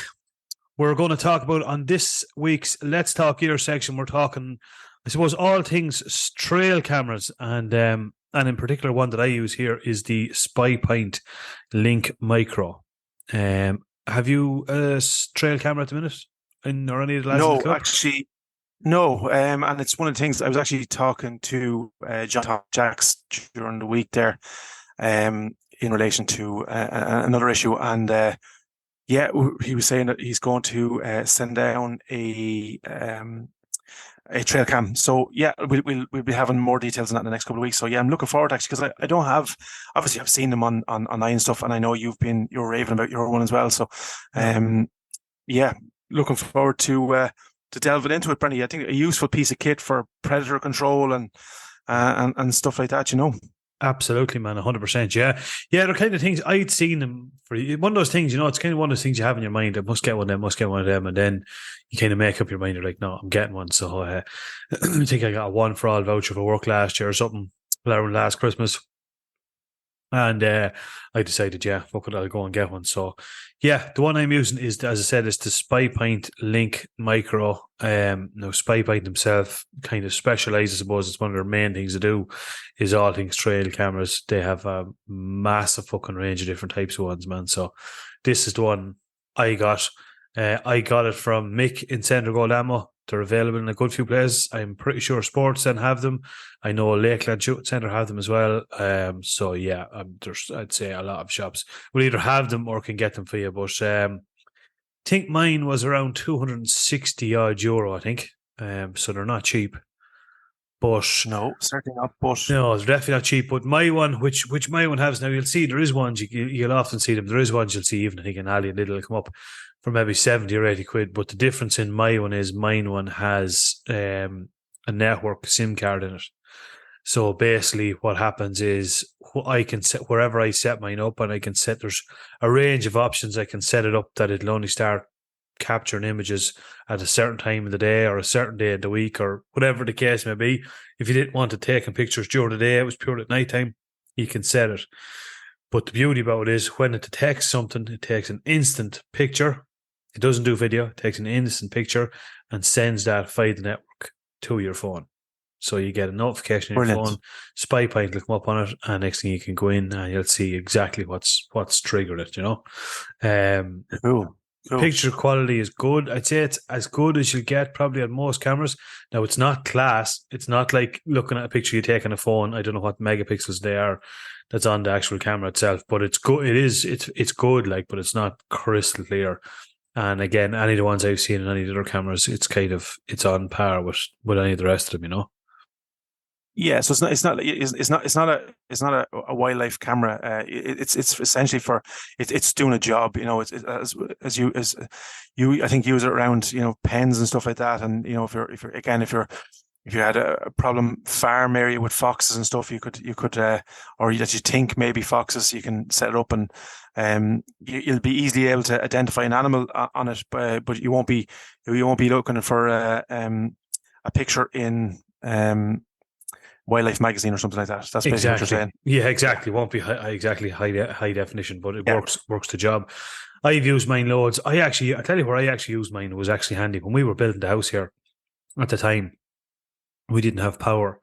We're going to talk about, on this week's Let's Talk Gear section, we're talking, I suppose, all things trail cameras, and in particular one that I use here is the Spy Point Link Micro. Have you a trail camera at the minute? Or any of the lads in the club? Actually, no. And it's one of the things, I was actually talking to John Jacks during the week there, in relation to another issue, and he was saying that he's going to send down a a trail cam. So yeah, we'll be having more details on that in the next couple of weeks. So yeah, I'm looking forward actually, because I don't have, obviously I've seen them on and stuff, and I know you're raving about your one as well. So yeah, looking forward to delving into it, Brenny. I think a useful piece of kit for predator control and stuff like that, you know. Absolutely, man, 100%. Yeah, they're kind of things I'd seen them for. One of those things, you know, it's kind of one of those things you have in your mind. I must get one of them, and then you kind of make up your mind. You're like, no, I'm getting one. So I think I got a one for all voucher for work last year or something around last Christmas. And I decided, yeah, fuck it, I'll go and get one. So, yeah, the one I'm using is, as I said, is the SpyPoint Link Micro. Now, SpyPoint themselves kind of specialise, I suppose. It's one of their main things to do is all things trail cameras. They have a massive fucking range of different types of ones, man. So, this is the one I got. I got it from Mick in Centre Gold Ammo. They're available in a good few places. I'm pretty sure Sportsden have them. I know Lakeland Shooting Centre have them as well. So yeah, there's, I'd say a lot of shops will either have them or can get them for you. But I think mine was around 260 odd euro. I think. So they're not cheap. But no, certainly not. But no, it's definitely not cheap. But my one, which my one has now, you'll see there is ones you'll often see them. There is ones you'll see even I think in Ali and Lidl come up for maybe 70 or 80 quid. But the difference in my one is mine one has a network SIM card in it. So basically what happens is I can set wherever I set mine up, and I can set, there's a range of options. I can set it up that it'll only start capturing images at a certain time of the day or a certain day of the week or whatever the case may be. If you didn't want to take pictures during the day, it was pure at night time, you can set it. But the beauty about it is when it detects something, it takes an instant picture. It doesn't do video. It takes an instant picture and sends that via the network to your phone. So you get a notification on your phone, SpyPoint will come up on it, and next thing you can go in and you'll see exactly what's triggered it, you know. Cool. Picture quality is good. I'd say it's as good as you get probably on most cameras. Now, it's not class. It's not like looking at a picture you take on a phone. I don't know what megapixels they are that's on the actual camera itself, but it's good. It's good, like, but it's not crystal clear. And again, any of the ones I've seen in any of the other cameras, it's on par with any of the rest of them, you know. Yeah, so it's not a wildlife camera. It's essentially for it's doing a job. You know, it's as you I think use it around, you know, pens and stuff like that. And you know, if you had a problem farm area with foxes and stuff, you could or that you think maybe foxes, you can set it up and you'll be easily able to identify an animal on it, but you won't be looking for a picture in Wildlife magazine or something like that. That's basically what you're saying. Yeah, exactly. Won't be high definition, but it works the job. I've used mine loads. I tell you where I actually used mine. It was actually handy when we were building the house here. At the time, we didn't have power,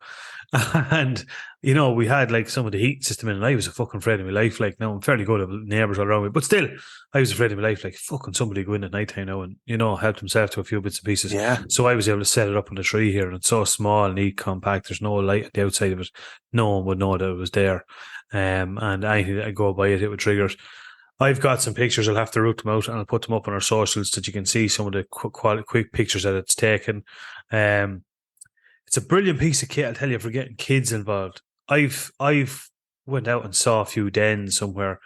and you know, we had like some of the heat system in, and I was fucking afraid of my life. Like, now I'm fairly good at neighbours all around me, but still, I was afraid of my life. Like, fucking somebody go in at night time now and, you know, help himself to a few bits and pieces. Yeah. So I was able to set it up on the tree here, and it's so small, neat, compact. There's no light at the outside of it. No one would know that it was there. And anything that I go by it would trigger it. I've got some pictures. I'll have to root them out and I'll put them up on our socials so that you can see some of the quick pictures that it's taken. It's a brilliant piece of kit, I'll tell you, for getting kids involved. I've went out and saw a few dens somewhere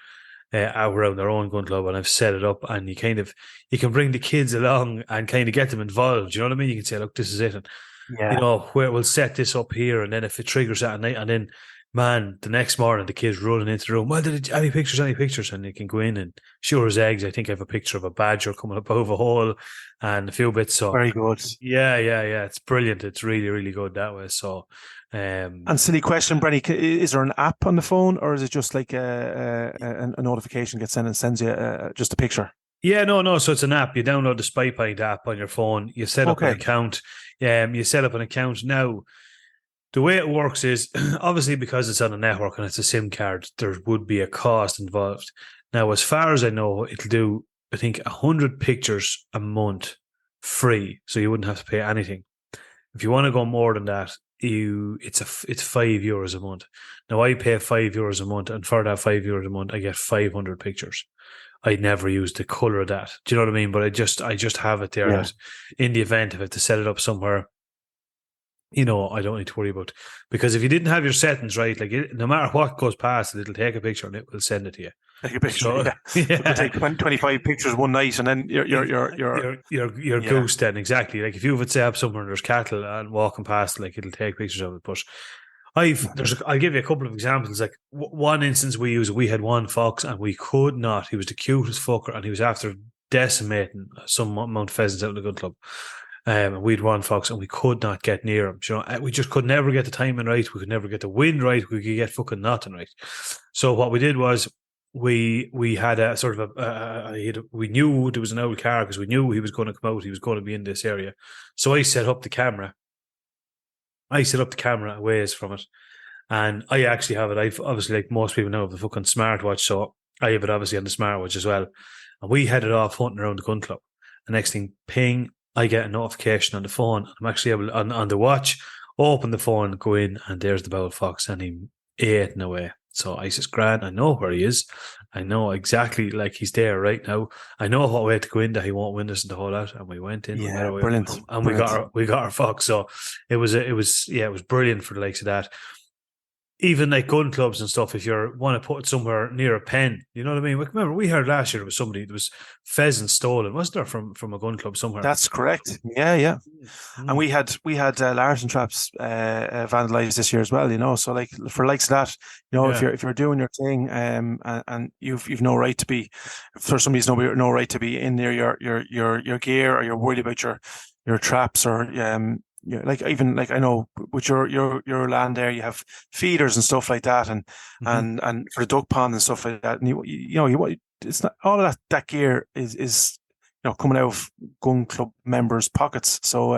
out around their own gun club, and I've set it up, and you can bring the kids along and kind of get them involved. You know what I mean? You can say, look, this is it, and you know, where we'll set this up here, and then if it triggers that at night, and then man, the next morning the kids running into the room, well, any pictures, and they can go in and sure as eggs. I think I have a picture of a badger coming up over a hole and a few bits. So very good. Yeah. It's brilliant. It's really, really good that way. So, and silly question, Brenny, is there an app on the phone, or is it just like a notification gets sent and sends you just a picture? Yeah, no. So it's an app. You download the SpyPoint app on your phone. You set up an account. You set up an account now. The way it works is, obviously, because it's on a network and it's a SIM card, there would be a cost involved. Now, as far as I know, it'll do, I think, 100 pictures a month free, so you wouldn't have to pay anything. If you want to go more than that, it's €5 a month. Now, I pay €5 a month, and for that €5 a month, I get 500 pictures. I never use the colour of that. Do you know what I mean? But I just have it there that in the event if I have to set it up somewhere, I don't need to worry about, because if you didn't have your settings right, like no matter what goes past it, it'll take a picture and it will send it to you. Take a picture, It could take 25 pictures one night, and then you're goose then, exactly. Like if you would set up somewhere and there's cattle and walking past, like it'll take pictures of it. But I'll give you a couple of examples. Like one instance we had one fox and we could not. He was the cutest fucker, and he was after decimating some amount of pheasants out in the gun club. We'd one fox and we could not get near him. We just could never get the timing right. We could never get the wind right. We could get fucking nothing right. So what we did was we had a sort of we knew there was an old car because we knew he was going to come out. He was going to be in this area. So I set up the camera. A ways from it, and I actually have it. I've obviously, like most people know, of the fucking smartwatch, so I have it obviously on the smartwatch as well. And we headed off hunting around the gun club. The next thing, ping, I get a notification on the phone. I'm actually able on the watch, open the phone, go in, and there's the bald fox, and he ate away. So I says, "Grand, I know where he is. I know exactly, like he's there right now. I know what way to go in that he won't win us and the whole lot." And we went in, brilliant, and we got our fox. So it was brilliant for the likes of that. Even like gun clubs and stuff, if you want to put it somewhere near a pen, you know what I mean? Remember, we heard last year there was pheasants stolen, wasn't there, from a gun club somewhere? That's correct. Yeah. And we had Larson traps vandalized this year as well. So like for likes of that, if you're doing your thing, and you've no right to be, for somebody's no right to be in near your gear, or you're worried about your traps, or like I know with your land there, you have feeders and stuff like that, and for the duck pond and stuff like that. And it's not all of that gear is coming out of gun club members' pockets. So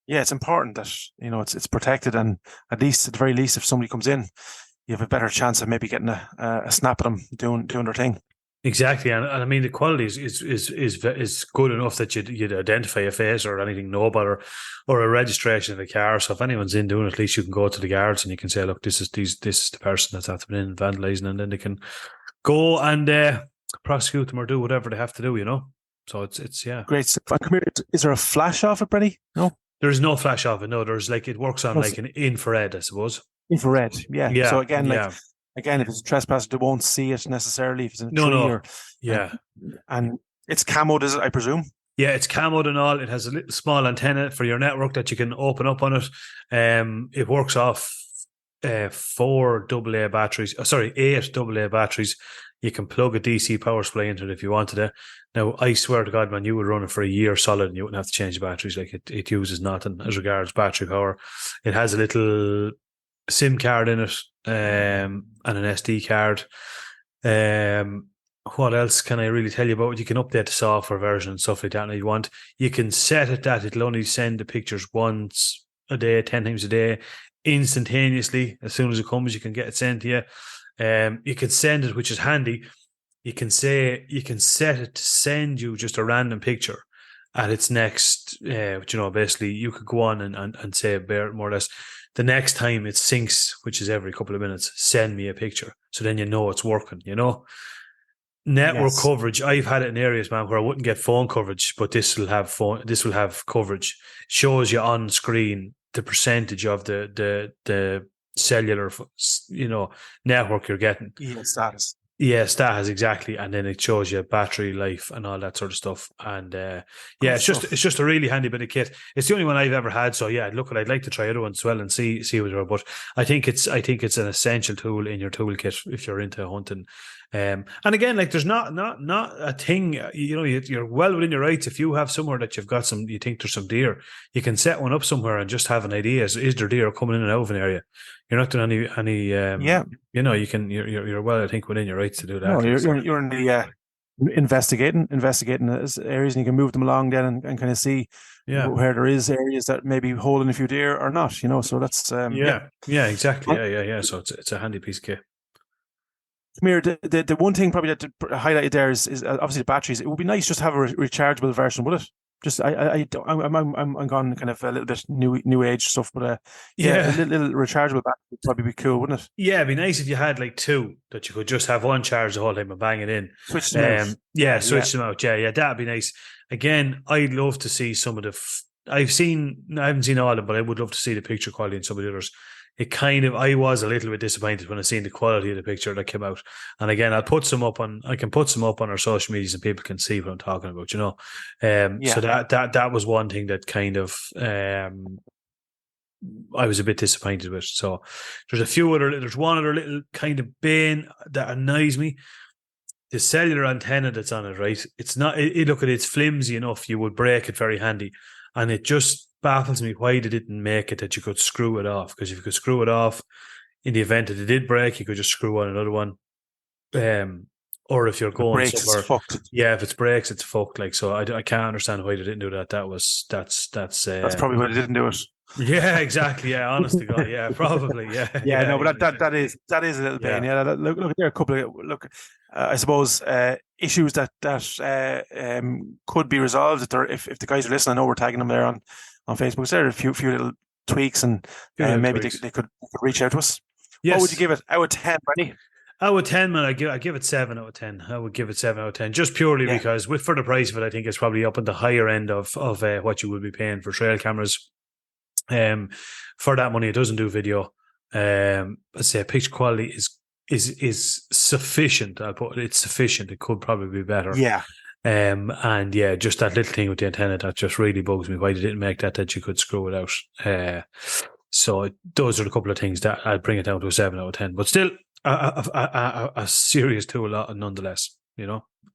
it's important that it's protected, and at the very least, if somebody comes in, you have a better chance of maybe getting a snap at them doing their thing. Exactly, and I mean the quality is good enough that you'd identify a face or anything noble or a registration of the car. So if anyone's in doing it, at least you can go to the guards and you can say, "Look, this is the person that's after been in vandalising," and then they can go and prosecute them or do whatever they have to do. So it's great. Come here. Is there a flash off it, Brenny? No, there's no flash off it. No, there's it works on like an infrared, I suppose. Infrared, yeah. So again, Again, if it's a trespasser, they won't see it necessarily. If it's in a tree and it's camoed, is it, I presume? Yeah, it's camoed and all. It has a little small antenna for your network that you can open up on it. It works off 8 AA batteries. You can plug a DC power supply into it if you wanted it. Now, I swear to God, man, you would run it for a year solid and you wouldn't have to change the batteries. Like it uses nothing as regards battery power. It has a little SIM card in it, and an SD card. What else can I really tell you about it? You can update the software version and stuff like that if you want. You can set it that it'll only send the pictures once a day, 10 times a day, instantaneously. As soon as it comes, you can get it sent to you. You can send it, which is handy. You can set it to send you just a random picture at its next, basically you could go on and say more or less, the next time it syncs, which is every couple of minutes, send me a picture. So then it's working, Network coverage. I've had it in areas, man, where I wouldn't get phone coverage, but this will have coverage. Shows you on screen the percentage of the cellular, network you're getting. Status. Yeah, status, exactly, and then it shows you battery life and all that sort of stuff. And it's just a really handy bit of kit. It's the only one I've ever had. So yeah, I'd like to try other ones as well and see what they're. But I think it's an essential tool in your toolkit if you're into hunting. And again, like there's not a thing. You're well within your rights if you have somewhere that you think there's some deer. You can set one up somewhere and just have an idea. Is there deer coming in and out of an area? You're not doing any. You can. You're well, I think, within your rights to do that. No, you're in the investigating areas, and you can move them along then and kind of see where there is areas that maybe holding a few deer or not. So that's exactly. Yeah. So it's a handy piece of kit. Come here. The one thing probably that highlighted there is obviously the batteries. It would be nice just to have a rechargeable version, would it? Just I'm gone kind of a little bit new age stuff, but a little rechargeable battery would probably be cool, wouldn't it? Yeah, it'd be nice if you had like two that you could just have one charge the whole time and bang it in. Switch them out. Switch them out. Yeah, that'd be nice. Again, I'd love to see some of the I haven't seen all of them, but I would love to see the picture quality in some of the others. I was a little bit disappointed when I seen the quality of the picture that came out. And again, I can put some up on our social medias and people can see what I'm talking about, So that was one thing that kind of, I was a bit disappointed with. So there's one other little kind of bane that annoys me. The cellular antenna that's on it, right? It's not, it's flimsy enough. You would break it very handy. And it just baffles me why they didn't make it that you could screw it off. Because if you could screw it off, in the event that it did break, you could just screw on another one. Or if you're going somewhere, it's fucked. Yeah, if it breaks, it's fucked. Like, so I can't understand why they didn't do that. That's probably why they didn't do it. Yeah, exactly. Yeah, honest to God. Yeah, probably. Yeah. Yeah, but that is a little pain. Yeah, look, there are a couple of I suppose issues that could be resolved if the guys are listening. I know we're tagging them there on Facebook. So there are a few little tweaks, and maybe they could reach out to us. Yes. What would you give it out of 10, Benny? Out of 10, man, I give it 7 out of 10. I would give it 7 out of 10, just purely because for the price of it, I think it's probably up on the higher end of what you would be paying for trail cameras. For that money, it doesn't do video. I say picture quality is sufficient. It's sufficient. It could probably be better. Yeah. And yeah, just that little thing with the antenna that just really bugs me. Why they didn't make that you could screw it out. So those are a couple of things that I'd bring it down to a 7 out of 10. But still, a serious tool nonetheless.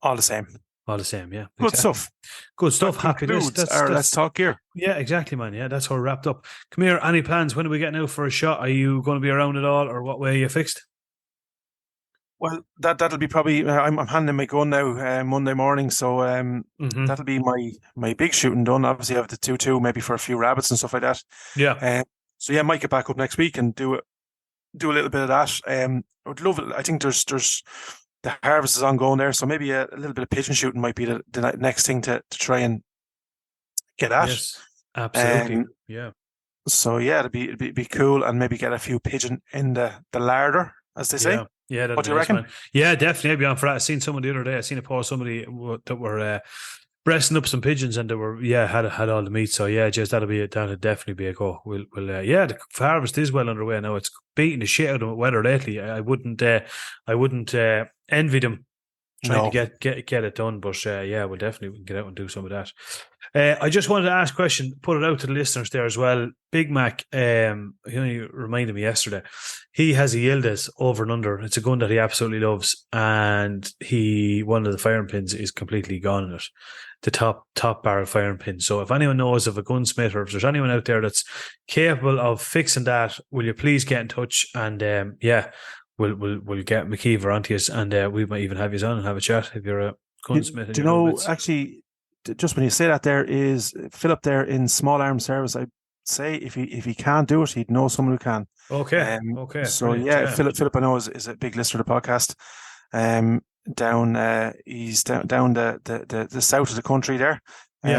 All the same. All the same, yeah. Good stuff. Good stuff. Happy days. Let's talk gear. Yeah, exactly, man. Yeah, that's how we're wrapped up. Come here, any plans? When are we getting out for a shot? Are you going to be around at all, or what way are you fixed? Well, that'll be probably. I'm handing my gun now Monday morning, so that'll be my big shooting done. Obviously, I have the 2-2, maybe for a few rabbits and stuff like that. Yeah. So yeah, might get back up next week and do a little bit of that. I would love it. I think there's the harvest is ongoing there, so maybe a little bit of pigeon shooting might be the next thing to try and get at. Yes, absolutely. Yeah. So yeah, it'd be cool, and maybe get a few pigeon in the larder, as they say. Yeah. What do you reckon? Man. Yeah, definitely. I'd be on for that. I seen someone the other day. I seen a post somebody that were breasting up some pigeons, and they were had all the meat. So yeah, just that'd definitely be a go. We'll the harvest is well underway now. It's beating the shit out of weather lately. I wouldn't envy them trying to get it done, but we'll definitely get out and do some of that. I just wanted to ask a question, put it out to the listeners there as well. Big Mac, he only reminded me yesterday, he has a Yildiz over and under. It's a gun that he absolutely loves, and one of the firing pins is completely gone in it, the top barrel firing pin. So if anyone knows of a gunsmith, or if there's anyone out there that's capable of fixing that, will you please get in touch? And we'll get McKeever onto you, and we might even have you on and have a chat if you're a gunsmith. Do you know, actually, just when you say that, there is Philip there in Small Arms Service. I'd say if he can't do it, he'd know someone who can. Okay. So Philip I know is a big listener to the podcast. He's down the south of the country there. He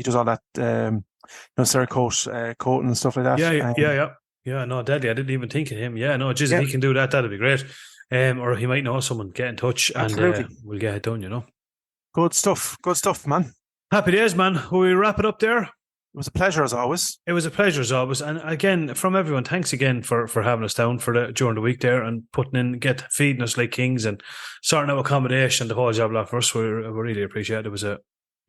does all that Cerakote coating and stuff like that. Yeah, no, deadly. I didn't even think of him. Yeah, no, if he can do that, that'd be great. Or he might know someone. Get in touch, and we'll get it done. Good stuff, man. Happy days, man. Will we wrap it up there? It was a pleasure as always. And again, from everyone, thanks again for having us down during the week there, and feeding us like kings and sorting out accommodation, the whole job lot for us. We really appreciate it.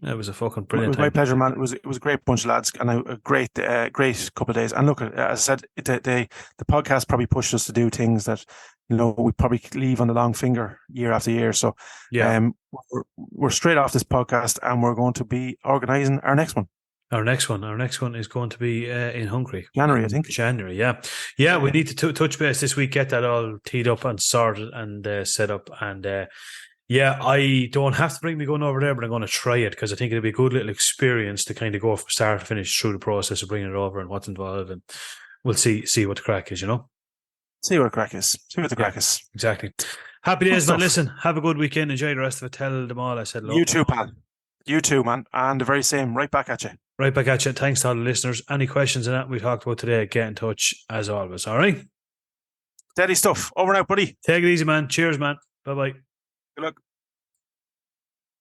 It was a fucking brilliant. It was my pleasure, man. It was a great bunch of lads, and a great couple of days. And look, as I said, the podcast probably pushed us to do things that we probably leave on the long finger year after year. So we're straight off this podcast, and we're going to be organising our next one. Our next one is going to be in Hungary. January, I think. January, yeah. We need to touch base this week, get that all teed up and sorted and set up. And I don't have to bring me going over there, but I'm going to try it because I think it'll be a good little experience to kind of go from start to finish through the process of bringing it over and what's involved. And we'll see what the crack is, See what the crack is. Exactly. Happy days, man. Listen, have a good weekend. Enjoy the rest of it. Tell them all I said hello. You too, pal. You too, man. And the very same. Right back at you. Thanks to all the listeners. Any questions on that we talked about today, get in touch as always. All right? Steady stuff. Over and out, buddy. Take it easy, man. Cheers, man. Bye-bye. Good luck.